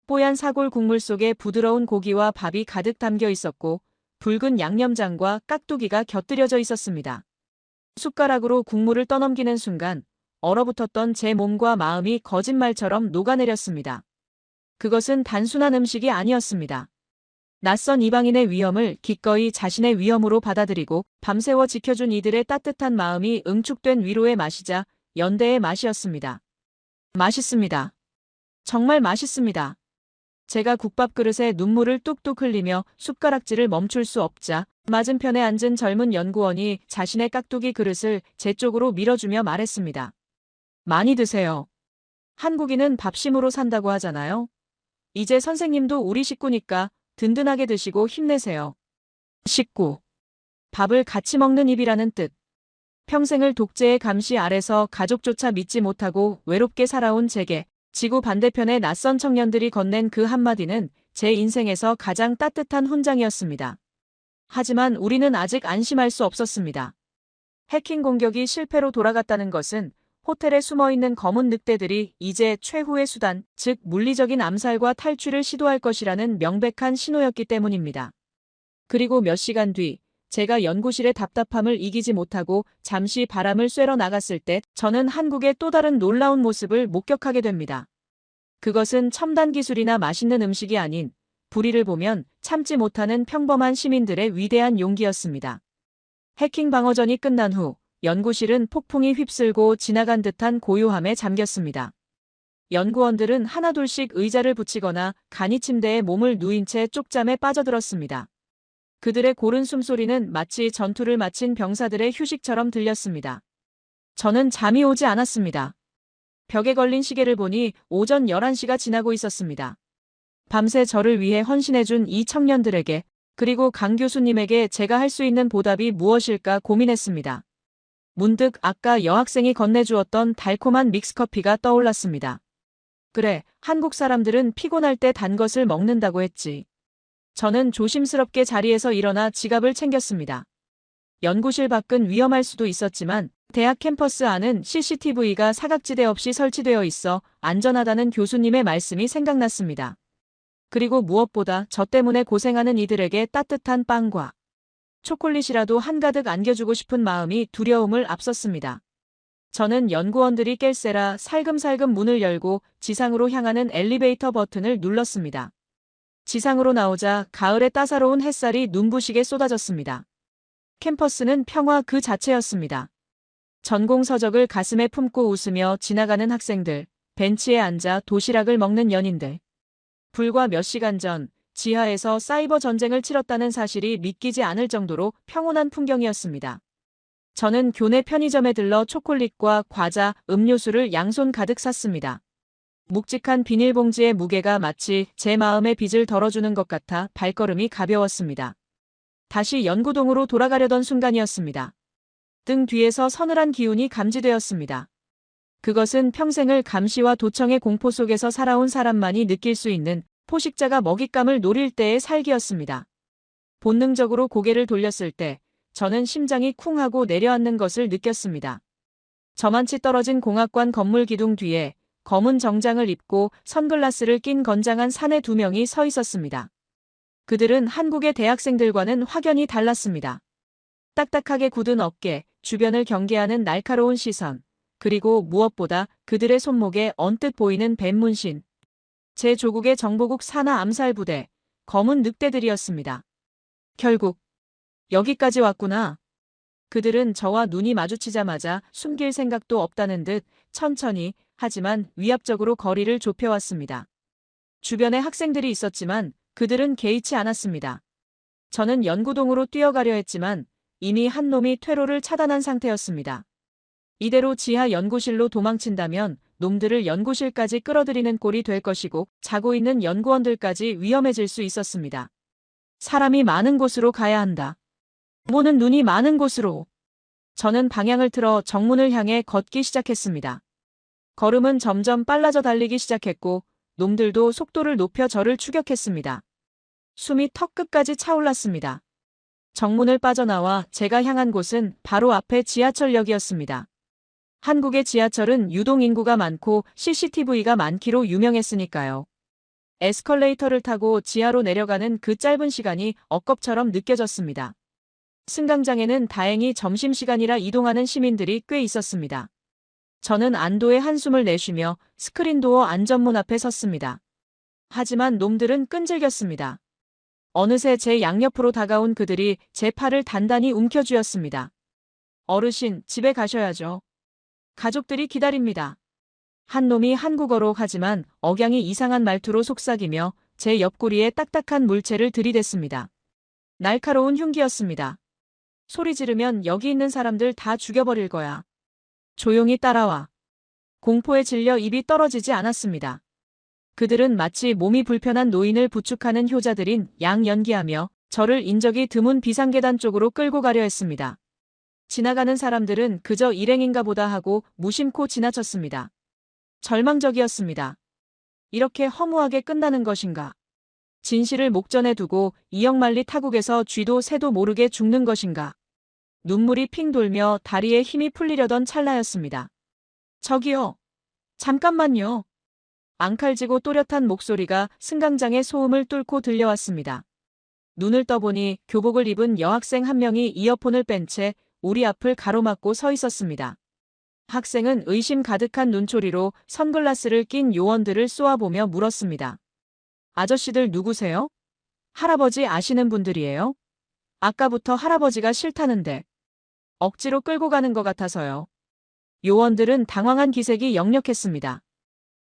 뽀얀 사골 국물 속에 부드러운 고기와 밥이 가득 담겨 있었고 붉은 양념장과 깍두기가 곁들여져 있었습니다. 숟가락으로 국물을 떠넘기는 순간 얼어붙었던 제 몸과 마음이 거짓말처럼 녹아내렸습니다. 그것은 단순한 음식이 아니었습니다. 낯선 이방인의 위험을 기꺼이 자신의 위험으로 받아들이고 밤새워 지켜준 이들의 따뜻한 마음이 응축된 위로의 맛이자 연대의 맛이었습니다. 맛있습니다. 정말 맛있습니다. 제가 국밥 그릇에 눈물을 뚝뚝 흘리며 숟가락질을 멈출 수 없자 맞은편에 앉은 젊은 연구원이 자신의 깍두기 그릇을 제 쪽으로 밀어주며 말했습니다. 많이 드세요. 한국인은 밥심으로 산다고 하잖아요. 이제 선생님도 우리 식구니까 든든하게 드시고 힘내세요. 식구. 밥을 같이 먹는 입이라는 뜻. 평생을 독재의 감시 아래서 가족조차 믿지 못하고 외롭게 살아온 제게 지구 반대편의 낯선 청년들이 건넨 그 한마디는 제 인생에서 가장 따뜻한 훈장이었습니다. 하지만 우리는 아직 안심할 수 없었습니다. 해킹 공격이 실패로 돌아갔다는 것은 호텔에 숨어있는 검은 늑대들이 이제 최후의 수단, 즉 물리적인 암살과 탈취를 시도할 것이라는 명백한 신호였기 때문입니다. 그리고 몇 시간 뒤 제가 연구실의 답답함을 이기지 못하고 잠시 바람을 쐬러 나갔을 때 저는 한국의 또 다른 놀라운 모습을 목격하게 됩니다. 그것은 첨단 기술이나 맛있는 음식이 아닌 불의를 보면 참지 못하는 평범한 시민들의 위대한 용기였습니다. 해킹 방어전이 끝난 후 연구실은 폭풍이 휩쓸고 지나간 듯한 고요함에 잠겼습니다. 연구원들은 하나둘씩 의자를 붙이거나 간이 침대에 몸을 누인 채 쪽잠에 빠져들었습니다. 그들의 고른 숨소리는 마치 전투를 마친 병사들의 휴식처럼 들렸습니다. 저는 잠이 오지 않았습니다. 벽에 걸린 시계를 보니 오전 11시가 지나고 있었습니다. 밤새 저를 위해 헌신해준 이 청년들에게 그리고 강 교수님에게 제가 할 수 있는 보답이 무엇일까 고민했습니다. 문득 아까 여학생이 건네주었던 달콤한 믹스커피가 떠올랐습니다. 그래, 한국 사람들은 피곤할 때 단 것을 먹는다고 했지. 저는 조심스럽게 자리에서 일어나 지갑을 챙겼습니다. 연구실 밖은 위험할 수도 있었지만 대학 캠퍼스 안은 CCTV가 사각지대 없이 설치되어 있어 안전하다는 교수님의 말씀이 생각났습니다. 그리고 무엇보다 저 때문에 고생하는 이들에게 따뜻한 빵과 초콜릿이라도 한가득 안겨주고 싶은 마음이 두려움을 앞섰습니다. 저는 연구원들이 깰세라 살금살금 문을 열고 지상으로 향하는 엘리베이터 버튼을 눌렀습니다. 지상으로 나오자 가을의 따사로운 햇살이 눈부시게 쏟아졌습니다. 캠퍼스는 평화 그 자체였습니다. 전공 서적을 가슴에 품고 웃으며 지나가는 학생들, 벤치에 앉아 도시락을 먹는 연인들. 불과 몇 시간 전 지하에서 사이버 전쟁을 치렀다는 사실이 믿기지 않을 정도로 평온한 풍경이었습니다. 저는 교내 편의점에 들러 초콜릿과 과자, 음료수를 양손 가득 샀습니다. 묵직한 비닐봉지의 무게가 마치 제 마음의 빚을 덜어주는 것 같아 발걸음이 가벼웠습니다. 다시 연구동으로 돌아가려던 순간이었습니다. 등 뒤에서 서늘한 기운이 감지되었습니다. 그것은 평생을 감시와 도청의 공포 속에서 살아온 사람만이 느낄 수 있는 포식자가 먹잇감을 노릴 때의 살기였습니다. 본능적으로 고개를 돌렸을 때 저는 심장이 쿵 하고 내려앉는 것을 느꼈습니다. 저만치 떨어진 공학관 건물 기둥 뒤에 검은 정장을 입고 선글라스를 낀 건장한 사내 2명이 서 있었습니다. 그들은 한국의 대학생들과는 확연히 달랐습니다. 딱딱하게 굳은 어깨, 주변을 경계하는 날카로운 시선, 그리고 무엇보다 그들의 손목에 언뜻 보이는 뱀 문신. 제 조국의 정보국 산하 암살부대, 검은 늑대들이었습니다. 결국 여기까지 왔구나. 그들은 저와 눈이 마주치자마자 숨길 생각도 없다는 듯 천천히 하지만 위압적으로 거리를 좁혀왔습니다. 주변에 학생들이 있었지만 그들은 개의치 않았습니다. 저는 연구동으로 뛰어가려 했지만 이미 한 놈이 퇴로를 차단한 상태였습니다. 이대로 지하 연구실로 도망친다면 놈들을 연구실까지 끌어들이는 꼴이 될 것이고 자고 있는 연구원들까지 위험해질 수 있었습니다. 사람이 많은 곳으로 가야 한다. 보는 눈이 많은 곳으로. 저는 방향을 틀어 정문을 향해 걷기 시작했습니다. 걸음은 점점 빨라져 달리기 시작했고 놈들도 속도를 높여 저를 추격했습니다. 숨이 턱끝까지 차올랐습니다. 정문을 빠져나와 제가 향한 곳은 바로 앞에 지하철역이었습니다. 한국의 지하철은 유동 인구가 많고 CCTV가 많기로 유명했으니까요. 에스컬레이터를 타고 지하로 내려가는 그 짧은 시간이 억겁처럼 느껴졌습니다. 승강장에는 다행히 점심시간이라 이동하는 시민들이 꽤 있었습니다. 저는 안도의 한숨을 내쉬며 스크린도어 안전문 앞에 섰습니다. 하지만 놈들은 끈질겼습니다. 어느새 제 양옆으로 다가온 그들이 제 팔을 단단히 움켜쥐었습니다. 어르신, 집에 가셔야죠. 가족들이 기다립니다. 한 놈이 한국어로 하지만 억양이 이상한 말투로 속삭이며 제 옆구리에 딱딱한 물체를 들이댔습니다. 날카로운 흉기였습니다. 소리 지르면 여기 있는 사람들 다 죽여버릴 거야. 조용히 따라와. 공포에 질려 입이 떨어지지 않았습니다. 그들은 마치 몸이 불편한 노인을 부축하는 효자들인 양 연기하며 저를 인적이 드문 비상계단 쪽으로 끌고 가려 했습니다. 지나가는 사람들은 그저 일행인가 보다 하고 무심코 지나쳤습니다. 절망적이었습니다. 이렇게 허무하게 끝나는 것인가? 진실을 목전에 두고 이역만리 타국에서 쥐도 새도 모르게 죽는 것인가? 눈물이 핑 돌며 다리에 힘이 풀리려던 찰나였습니다. 저기요. 잠깐만요. 앙칼지고 또렷한 목소리가 승강장의 소음을 뚫고 들려왔습니다. 눈을 떠보니 교복을 입은 여학생 한 명이 이어폰을 뺀 채 우리 앞을 가로막고 서 있었습니다. 학생은 의심 가득한 눈초리로 선글라스를 낀 요원들을 쏘아보며 물었습니다. 아저씨들 누구세요? 할아버지 아시는 분들이에요? 아까부터 할아버지가 싫다는데. 억지로 끌고 가는 것 같아서요. 요원들은 당황한 기색이 역력했습니다.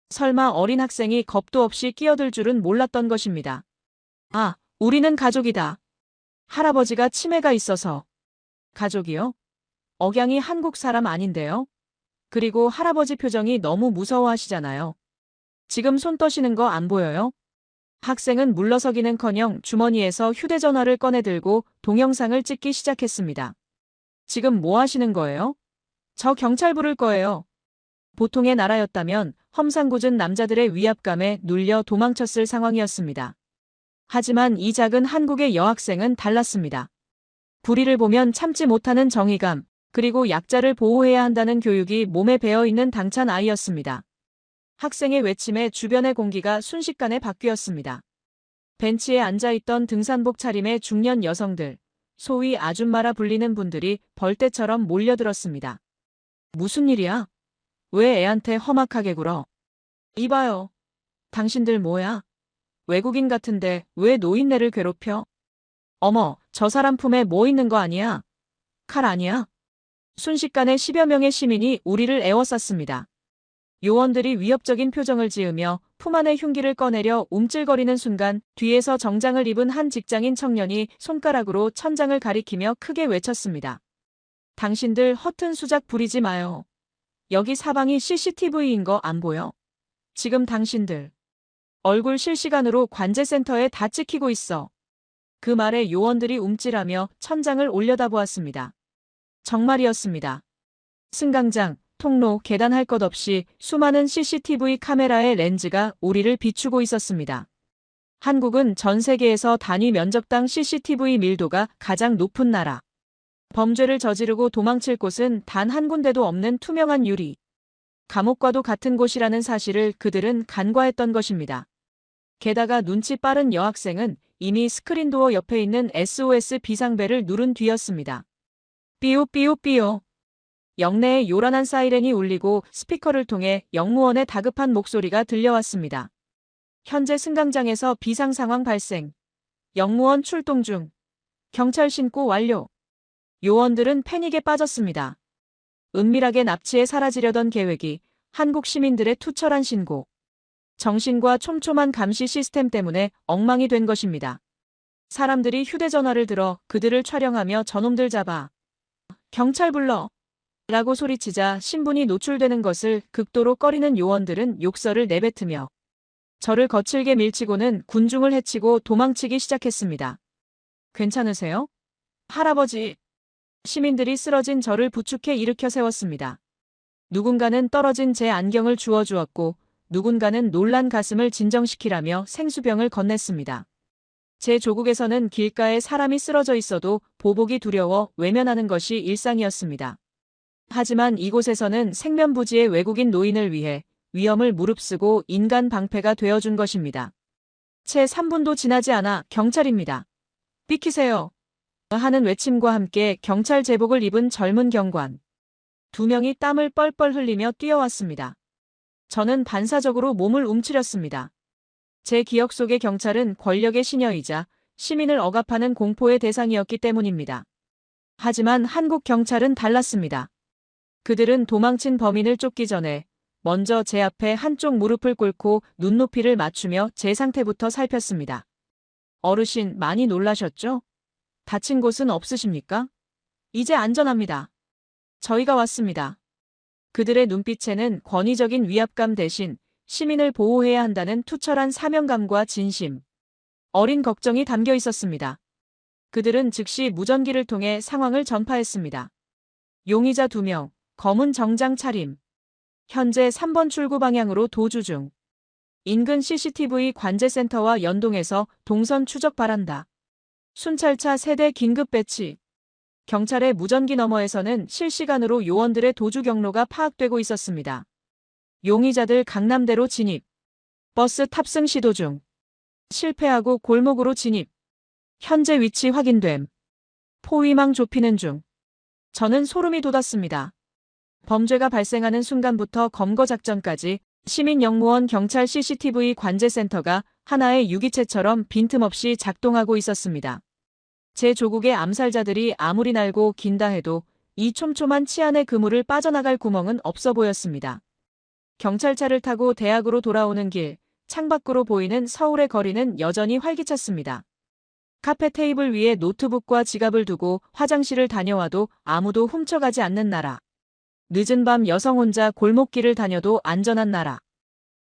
설마 어린 학생이 겁도 없이 끼어들 줄은 몰랐던 것입니다. 아, 우리는 가족이다. 할아버지가 치매가 있어서. 가족이요? 억양이 한국 사람 아닌데요? 그리고 할아버지 표정이 너무 무서워하시잖아요. 지금 손 떠시는 거 안 보여요? 학생은 물러서기는커녕 주머니에서 휴대전화를 꺼내들고 동영상을 찍기 시작했습니다. 지금 뭐 하시는 거예요? 저 경찰 부를 거예요. 보통의 나라였다면 험상궂은 남자들의 위압감에 눌려 도망쳤을 상황이었습니다. 하지만 이 작은 한국의 여학생은 달랐습니다. 불의를 보면 참지 못하는 정의감, 그리고 약자를 보호해야 한다는 교육이 몸에 배어있는 당찬 아이였습니다. 학생의 외침에 주변의 공기가 순식간에 바뀌었습니다. 벤치에 앉아있던 등산복 차림의 중년 여성들, 소위 아줌마라 불리는 분들이 벌떼처럼 몰려들었습니다. 무슨 일이야? 왜 애한테 험악하게 굴어? 이봐요. 당신들 뭐야? 외국인 같은데 왜 노인네를 괴롭혀? 어머, 저 사람 품에 뭐 있는 거 아니야? 칼 아니야? 순식간에 10여 명의 시민이 우리를 에워쌌습니다. 요원들이 위협적인 표정을 지으며 품 안의 흉기를 꺼내려 움찔거리는 순간 뒤에서 정장을 입은 한 직장인 청년이 손가락으로 천장을 가리키며 크게 외쳤습니다. 당신들 허튼 수작 부리지 마요. 여기 사방이 CCTV인 거 안 보여? 지금 당신들 얼굴 실시간으로 관제센터에 다 찍히고 있어. 그 말에 요원들이 움찔하며 천장을 올려다보았습니다. 정말이었습니다. 승강장, 통로, 계단 할 것 없이 수많은 CCTV 카메라의 렌즈가 우리를 비추고 있었습니다. 한국은 전 세계에서 단위 면적당 CCTV 밀도가 가장 높은 나라. 범죄를 저지르고 도망칠 곳은 단 한 군데도 없는 투명한 유리. 감옥과도 같은 곳이라는 사실을 그들은 간과했던 것입니다. 게다가 눈치 빠른 여학생은 이미 스크린도어 옆에 있는 SOS 비상벨을 누른 뒤였습니다. 삐요삐요삐요. 역내에 요란한 사이렌이 울리고 스피커를 통해 영무원의 다급한 목소리가 들려왔습니다. 현재 승강장에서 비상 상황 발생. 영무원 출동 중. 경찰 신고 완료. 요원들은 패닉에 빠졌습니다. 은밀하게 납치해 사라지려던 계획이 한국 시민들의 투철한 신고. 정신과 촘촘한 감시 시스템 때문에 엉망이 된 것입니다. 사람들이 휴대전화를 들어 그들을 촬영하며 저놈들 잡아. 경찰 불러. 라고 소리치자 신분이 노출되는 것을 극도로 꺼리는 요원들은 욕설을 내뱉으며 저를 거칠게 밀치고는 군중을 해치고 도망치기 시작했습니다. 괜찮으세요? 할아버지. 시민들이 쓰러진 저를 부축해 일으켜 세웠습니다. 누군가는 떨어진 제 안경을 주워주었고 누군가는 놀란 가슴을 진정시키라며 생수병을 건넸습니다. 제 조국에서는 길가에 사람이 쓰러져 있어도 보복이 두려워 외면하는 것이 일상이었습니다. 하지만 이곳에서는 생면부지의 외국인 노인을 위해 위험을 무릅쓰고 인간 방패가 되어준 것입니다. 채 3분도 지나지 않아 경찰입니다. 비키세요. 하는 외침과 함께 경찰 제복을 입은 젊은 경관. 2명이 땀을 뻘뻘 흘리며 뛰어왔습니다. 저는 반사적으로 몸을 움츠렸습니다. 제 기억 속의 경찰은 권력의 시녀이자 시민을 억압하는 공포의 대상이었기 때문입니다. 하지만 한국 경찰은 달랐습니다. 그들은 도망친 범인을 쫓기 전에 먼저 제 앞에 한쪽 무릎을 꿇고 눈높이를 맞추며 제 상태부터 살폈습니다. 어르신 많이 놀라셨죠? 다친 곳은 없으십니까? 이제 안전합니다. 저희가 왔습니다. 그들의 눈빛에는 권위적인 위압감 대신 시민을 보호해야 한다는 투철한 사명감과 진심, 어린 걱정이 담겨 있었습니다. 그들은 즉시 무전기를 통해 상황을 전파했습니다. 용의자 2명, 검은 정장 차림. 현재 3번 출구 방향으로 도주 중. 인근 CCTV 관제센터와 연동해서 동선 추적 바란다. 순찰차 세대 긴급 배치. 경찰의 무전기 너머에서는 실시간으로 요원들의 도주 경로가 파악되고 있었습니다. 용의자들 강남대로 진입. 버스 탑승 시도 중. 실패하고 골목으로 진입. 현재 위치 확인됨. 포위망 좁히는 중. 저는 소름이 돋았습니다. 범죄가 발생하는 순간부터 검거 작전까지 시민 영무원 경찰 CCTV 관제센터가 하나의 유기체처럼 빈틈없이 작동하고 있었습니다. 제 조국의 암살자들이 아무리 날고 긴다 해도 이 촘촘한 치안의 그물을 빠져나갈 구멍은 없어 보였습니다. 경찰차를 타고 대학으로 돌아오는 길, 창밖으로 보이는 서울의 거리는 여전히 활기찼습니다. 카페 테이블 위에 노트북과 지갑을 두고 화장실을 다녀와도 아무도 훔쳐가지 않는 나라. 늦은 밤 여성 혼자 골목길을 다녀도 안전한 나라.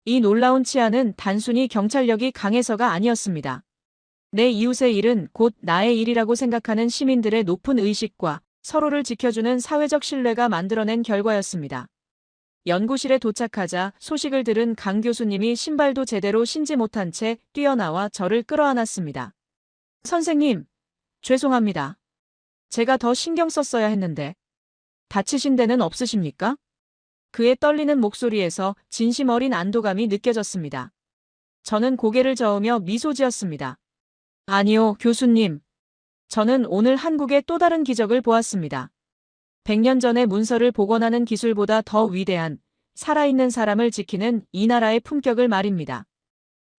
이 놀라운 치안은 단순히 경찰력이 강해서가 아니었습니다. 내 이웃의 일은 곧 나의 일이라고 생각하는 시민들의 높은 의식과 서로를 지켜주는 사회적 신뢰가 만들어낸 결과였습니다. 연구실에 도착하자 소식을 들은 강 교수님이 신발도 제대로 신지 못한 채 뛰어나와 저를 끌어안았습니다. 선생님, 죄송합니다. 제가 더 신경 썼어야 했는데. 다치신 데는 없으십니까? 그의 떨리는 목소리에서 진심 어린 안도감이 느껴졌습니다. 저는 고개를 저으며 미소 지었습니다. 아니요, 교수님. 저는 오늘 한국의 또 다른 기적을 보았습니다. 100년 전의 문서를 복원하는 기술보다 더 위대한, 살아있는 사람을 지키는 이 나라의 품격을 말입니다.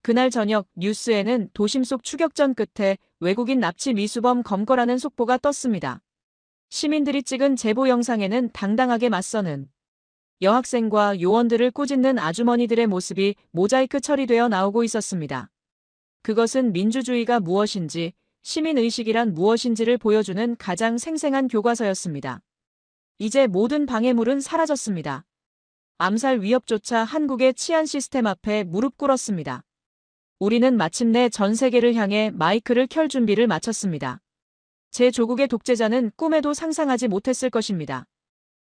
그날 저녁 뉴스에는 도심 속 추격전 끝에 외국인 납치 미수범 검거라는 속보가 떴습니다. 시민들이 찍은 제보 영상에는 당당하게 맞서는 여학생과 요원들을 꾸짖는 아주머니들의 모습이 모자이크 처리되어 나오고 있었습니다. 그것은 민주주의가 무엇인지, 시민의식이란 무엇인지를 보여주는 가장 생생한 교과서였습니다. 이제 모든 방해물은 사라졌습니다. 암살 위협조차 한국의 치안 시스템 앞에 무릎 꿇었습니다. 우리는 마침내 전 세계를 향해 마이크를 켤 준비를 마쳤습니다. 제 조국의 독재자는 꿈에도 상상하지 못했을 것입니다.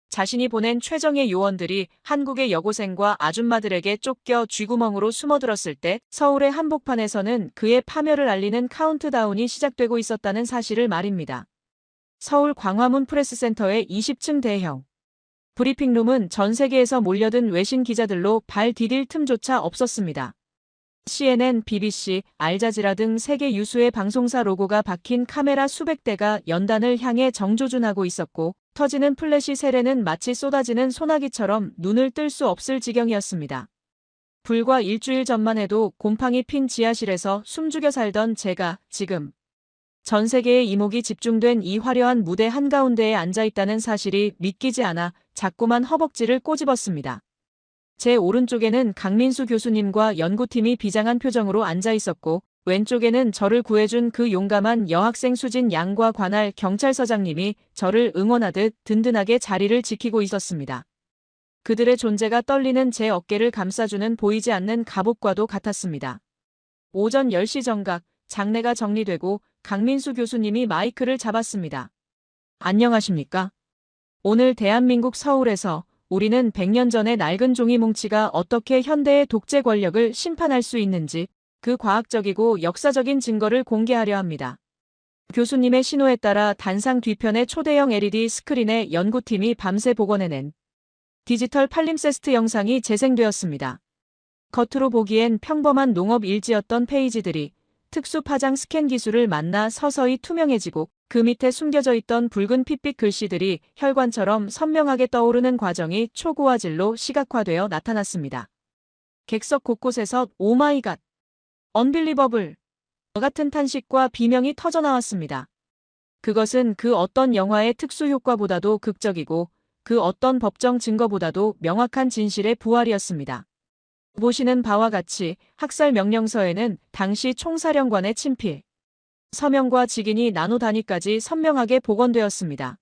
자신이 보낸 최정예 요원들이 한국의 여고생과 아줌마들에게 쫓겨 쥐구멍으로 숨어들었을 때 서울의 한복판에서는 그의 파멸을 알리는 카운트다운이 시작되고 있었다는 사실을 말입니다. 서울 광화문 프레스센터의 20층 대형 브리핑룸은 전 세계에서 몰려든 외신 기자들로 발 디딜 틈조차 없었습니다. CNN, BBC, 알자지라 등 세계 유수의 방송사 로고가 박힌 카메라 수백 대가 연단을 향해 정조준하고 있었고 터지는 플래시 세례는 마치 쏟아지는 소나기처럼 눈을 뜰 수 없을 지경이었습니다. 불과 일주일 전만 해도 곰팡이 핀 지하실에서 숨죽여 살던 제가 지금 전 세계의 이목이 집중된 이 화려한 무대 한가운데에 앉아있다는 사실이 믿기지 않아 자꾸만 허벅지를 꼬집었습니다. 제 오른쪽에는 강민수 교수님과 연구팀이 비장한 표정으로 앉아있었고 왼쪽에는 저를 구해준 그 용감한 여학생 수진 양과 관할 경찰서장님이 저를 응원하듯 든든하게 자리를 지키고 있었습니다. 그들의 존재가 떨리는 제 어깨를 감싸주는 보이지 않는 갑옷과도 같았습니다. 오전 10시 정각 장례가 정리되고 강민수 교수님이 마이크를 잡았습니다. 안녕하십니까? 오늘 대한민국 서울에서 우리는 100년 전의 낡은 종이 뭉치가 어떻게 현대의 독재 권력을 심판할 수 있는지 그 과학적이고 역사적인 증거를 공개하려 합니다. 교수님의 신호에 따라 단상 뒤편의 초대형 LED 스크린에 연구팀이 밤새 복원해낸 디지털 팔림세스트 영상이 재생되었습니다. 겉으로 보기엔 평범한 농업 일지였던 페이지들이 특수 파장 스캔 기술을 만나 서서히 투명해지고 그 밑에 숨겨져 있던 붉은 핏빛 글씨들이 혈관처럼 선명하게 떠오르는 과정이 초고화질로 시각화되어 나타났습니다. 객석 곳곳에서 오마이갓, 언빌리버블 같은 탄식과 비명이 터져나왔습니다. 그것은 그 어떤 영화의 특수 효과보다도 극적이고 그 어떤 법정 증거보다도 명확한 진실의 부활이었습니다. 보시는 바와 같이 학살 명령서에는 당시 총사령관의 친필, 서명과 직인이 나노 단위까지 선명하게 복원되었습니다.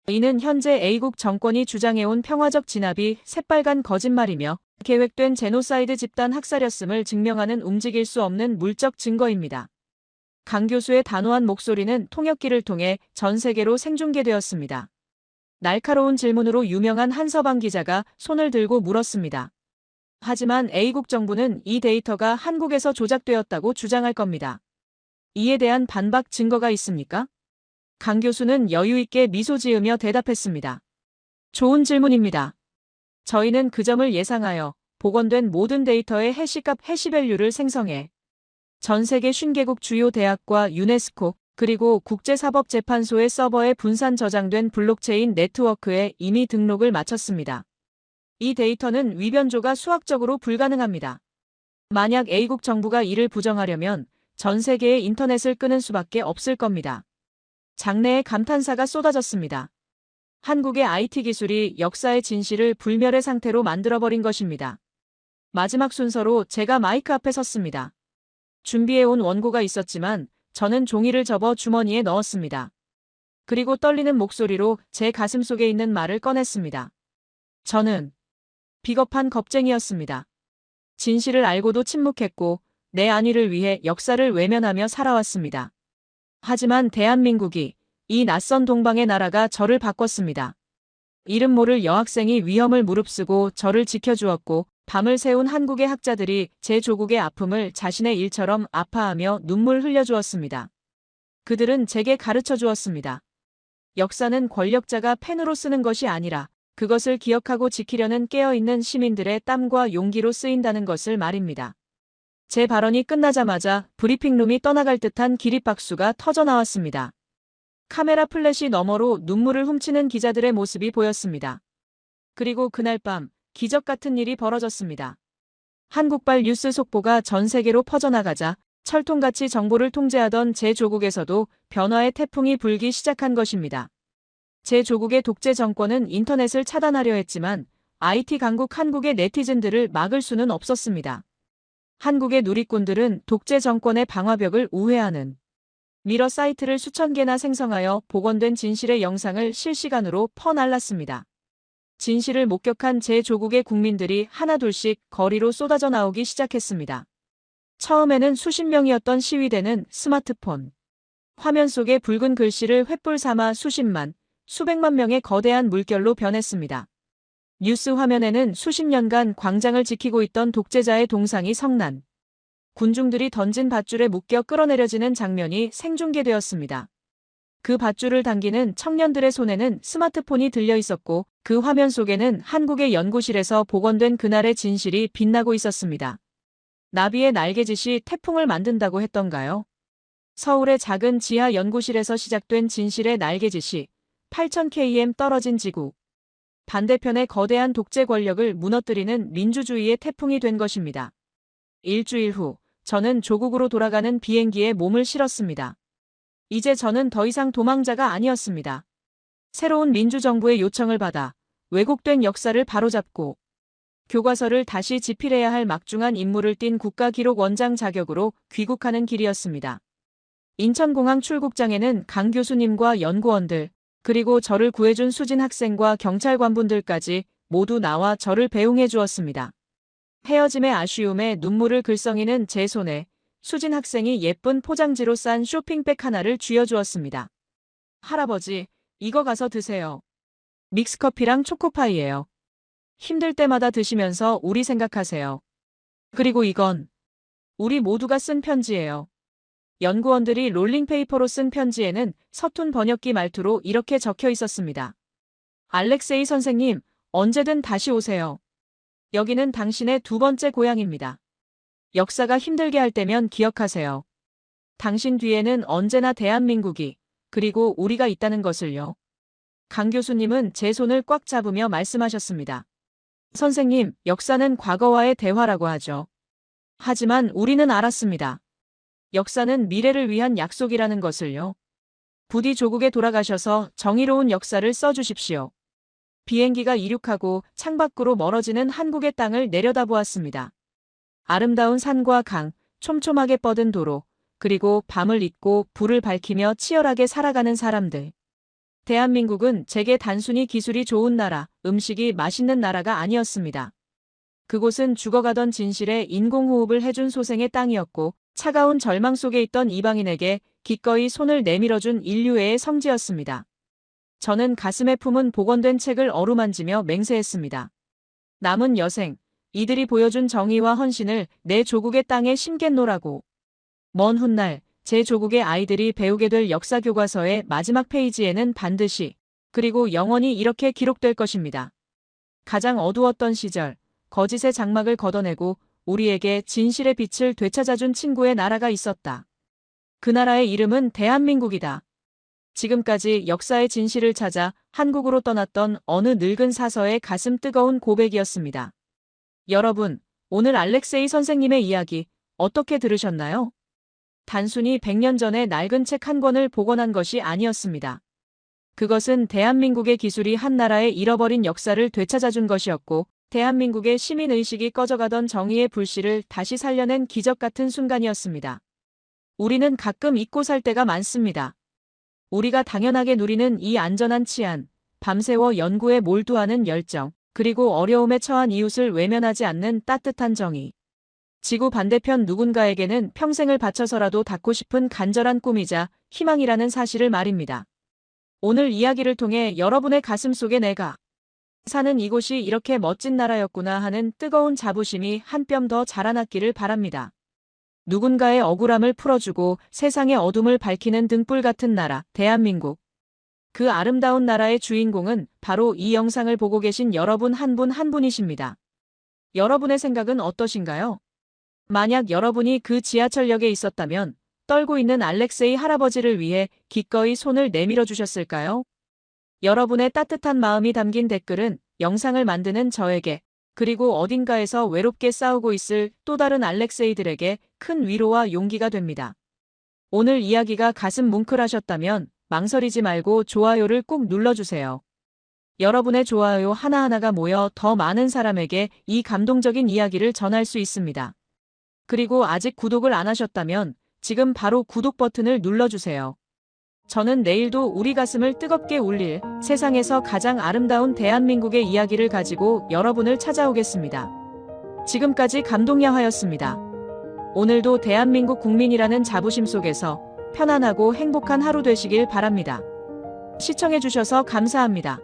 이는 현재 A국 정권이 주장해온 평화적 진압이 새빨간 거짓말이며 계획된 제노사이드 집단 학살이었음을 증명하는 움직일 수 없는 물적 증거입니다. 강 교수의 단호한 목소리는 통역기를 통해 전 세계로 생중계되었습니다. 날카로운 질문으로 유명한 한서방 기자가 손을 들고 물었습니다. 하지만 A국 정부는 이 데이터가 한국에서 조작되었다고 주장할 겁니다. 이에 대한 반박 증거가 있습니까? 강 교수는 여유있게 미소 지으며 대답했습니다. 좋은 질문입니다. 저희는 그 점을 예상하여 복원된 모든 데이터의 해시값 해시밸류를 생성해 전 세계 50개국 주요 대학과 유네스코 그리고 국제사법재판소의 서버에 분산 저장된 블록체인 네트워크에 이미 등록을 마쳤습니다. 이 데이터는 위변조가 수학적으로 불가능합니다. 만약 A국 정부가 이를 부정하려면 전 세계의 인터넷을 끄는 수밖에 없을 겁니다. 장내에 감탄사가 쏟아졌습니다. 한국의 IT 기술이 역사의 진실을 불멸의 상태로 만들어버린 것입니다. 마지막 순서로 제가 마이크 앞에 섰습니다. 준비해온 원고가 있었지만 저는 종이를 접어 주머니에 넣었습니다. 그리고 떨리는 목소리로 제 가슴 속에 있는 말을 꺼냈습니다. 저는 비겁한 겁쟁이였습니다. 진실을 알고도 침묵했고 내 안위를 위해 역사를 외면하며 살아왔습니다. 하지만 대한민국이 이 낯선 동방의 나라가 저를 바꿨습니다. 이름 모를 여학생이 위험을 무릅쓰고 저를 지켜주었고 밤을 새운 한국의 학자들이 제 조국의 아픔을 자신의 일처럼 아파하며 눈물 흘려주었습니다. 그들은 제게 가르쳐 주었습니다. 역사는 권력자가 펜으로 쓰는 것이 아니라 그것을 기억하고 지키려는 깨어있는 시민들의 땀과 용기로 쓰인다는 것을 말입니다. 제 발언이 끝나자마자 브리핑룸이 떠나갈 듯한 기립박수가 터져나왔습니다. 카메라 플래시 너머로 눈물을 훔치는 기자들의 모습이 보였습니다. 그리고 그날 밤 기적 같은 일이 벌어졌습니다. 한국발 뉴스 속보가 전 세계로 퍼져나가자 철통같이 정보를 통제하던 제 조국에서도 변화의 태풍이 불기 시작한 것입니다. 제 조국의 독재 정권은 인터넷을 차단하려 했지만 IT 강국 한국의 네티즌들을 막을 수는 없었습니다. 한국의 누리꾼들은 독재 정권의 방화벽을 우회하는 미러 사이트를 수천 개나 생성하여 복원된 진실의 영상을 실시간으로 퍼날랐습니다. 진실을 목격한 제 조국의 국민들이 하나둘씩 거리로 쏟아져 나오기 시작했습니다. 처음에는 수십 명이었던 시위대는 스마트폰, 화면 속의 붉은 글씨를 횃불 삼아 수십만, 수백만 명의 거대한 물결로 변했습니다. 뉴스 화면에는 수십 년간 광장을 지키고 있던 독재자의 동상이 성난, 군중들이 던진 밧줄에 묶여 끌어내려지는 장면이 생중계되었습니다. 그 밧줄을 당기는 청년들의 손에는 스마트폰이 들려 있었고 그 화면 속에는 한국의 연구실에서 복원된 그날의 진실이 빛나고 있었습니다. 나비의 날개짓이 태풍을 만든다고 했던가요? 서울의 작은 지하 연구실에서 시작된 진실의 날개짓이 8000km 떨어진 지구, 반대편의 거대한 독재 권력을 무너뜨리는 민주주의의 태풍이 된 것입니다. 일주일 후, 저는 조국으로 돌아가는 비행기에 몸을 실었습니다. 이제 저는 더 이상 도망자가 아니었습니다. 새로운 민주정부의 요청을 받아 왜곡된 역사를 바로잡고 교과서를 다시 집필해야 할 막중한 임무를 띈 국가기록원장 자격으로 귀국하는 길이었습니다. 인천공항 출국장에는 강 교수님과 연구원들, 그리고 저를 구해준 수진 학생과 경찰관분들까지 모두 나와 저를 배웅해 주었습니다. 헤어짐의 아쉬움에 눈물을 글썽이는 제 손에 수진 학생이 예쁜 포장지로 싼 쇼핑백 하나를 쥐어주었습니다. 할아버지, 이거 가서 드세요. 믹스커피랑 초코파이예요. 힘들 때마다 드시면서 우리 생각하세요. 그리고 이건 우리 모두가 쓴 편지예요. 연구원들이 롤링페이퍼로 쓴 편지에는 서툰 번역기 말투로 이렇게 적혀 있었습니다. 알렉세이 선생님, 언제든 다시 오세요. 여기는 당신의 두 번째 고향입니다. 역사가 힘들게 할 때면 기억하세요. 당신 뒤에는 언제나 대한민국이, 그리고 우리가 있다는 것을요. 강 교수님은 제 손을 꽉 잡으며 말씀하셨습니다. 선생님, 역사는 과거와의 대화라고 하죠. 하지만 우리는 알았습니다. 역사는 미래를 위한 약속이라는 것을요. 부디 조국에 돌아가셔서 정의로운 역사를 써주십시오. 비행기가 이륙하고 창밖으로 멀어지는 한국의 땅을 내려다보았습니다. 아름다운 산과 강, 촘촘하게 뻗은 도로, 그리고 밤을 잇고 불을 밝히며 치열하게 살아가는 사람들. 대한민국은 제게 단순히 기술이 좋은 나라, 음식이 맛있는 나라가 아니었습니다. 그곳은 죽어가던 진실에 인공호흡을 해준 소생의 땅이었고 차가운 절망 속에 있던 이방인에게 기꺼이 손을 내밀어준 인류애의 성지였습니다. 저는 가슴에 품은 복원된 책을 어루만지며 맹세했습니다. 남은 여생, 이들이 보여준 정의와 헌신을 내 조국의 땅에 심겠노라고. 먼 훗날 제 조국의 아이들이 배우게 될 역사 교과서의 마지막 페이지에는 반드시, 그리고 영원히 이렇게 기록될 것입니다. 가장 어두웠던 시절, 거짓의 장막을 걷어내고 우리에게 진실의 빛을 되찾아준 친구의 나라가 있었다. 그 나라의 이름은 대한민국이다. 지금까지 역사의 진실을 찾아 한국으로 떠났던 어느 늙은 사서의 가슴 뜨거운 고백이었습니다. 여러분, 오늘 알렉세이 선생님의 이야기 어떻게 들으셨나요? 단순히 100년 전에 낡은 책 한 권을 복원한 것이 아니었습니다. 그것은 대한민국의 기술이 한 나라의 잃어버린 역사를 되찾아준 것이었고 대한민국의 시민의식이 꺼져가던 정의의 불씨를 다시 살려낸 기적 같은 순간이었습니다. 우리는 가끔 잊고 살 때가 많습니다. 우리가 당연하게 누리는 이 안전한 치안, 밤새워 연구에 몰두하는 열정, 그리고 어려움에 처한 이웃을 외면하지 않는 따뜻한 정의. 지구 반대편 누군가에게는 평생을 바쳐서라도 닿고 싶은 간절한 꿈이자 희망이라는 사실을 말입니다. 오늘 이야기를 통해 여러분의 가슴 속에 내가 사는 이곳이 이렇게 멋진 나라였구나 하는 뜨거운 자부심이 한 뼘 더 자라났기를 바랍니다. 누군가의 억울함을 풀어주고 세상의 어둠을 밝히는 등불 같은 나라, 대한민국. 그 아름다운 나라의 주인공은 바로 이 영상을 보고 계신 여러분 한 분 한 분이십니다. 여러분의 생각은 어떠신가요? 만약 여러분이 그 지하철역에 있었다면 떨고 있는 알렉세이 할아버지를 위해 기꺼이 손을 내밀어 주셨을까요? 여러분의 따뜻한 마음이 담긴 댓글은 영상을 만드는 저에게, 그리고 어딘가에서 외롭게 싸우고 있을 또 다른 알렉세이들에게 큰 위로와 용기가 됩니다. 오늘 이야기가 가슴 뭉클하셨다면 망설이지 말고 좋아요를 꾹 눌러주세요. 여러분의 좋아요 하나하나가 모여 더 많은 사람에게 이 감동적인 이야기를 전할 수 있습니다. 그리고 아직 구독을 안 하셨다면 지금 바로 구독 버튼을 눌러주세요. 저는 내일도 우리 가슴을 뜨겁게 울릴 세상에서 가장 아름다운 대한민국의 이야기를 가지고 여러분을 찾아오겠습니다. 지금까지 감동야화였습니다. 오늘도 대한민국 국민이라는 자부심 속에서 편안하고 행복한 하루 되시길 바랍니다. 시청해주셔서 감사합니다.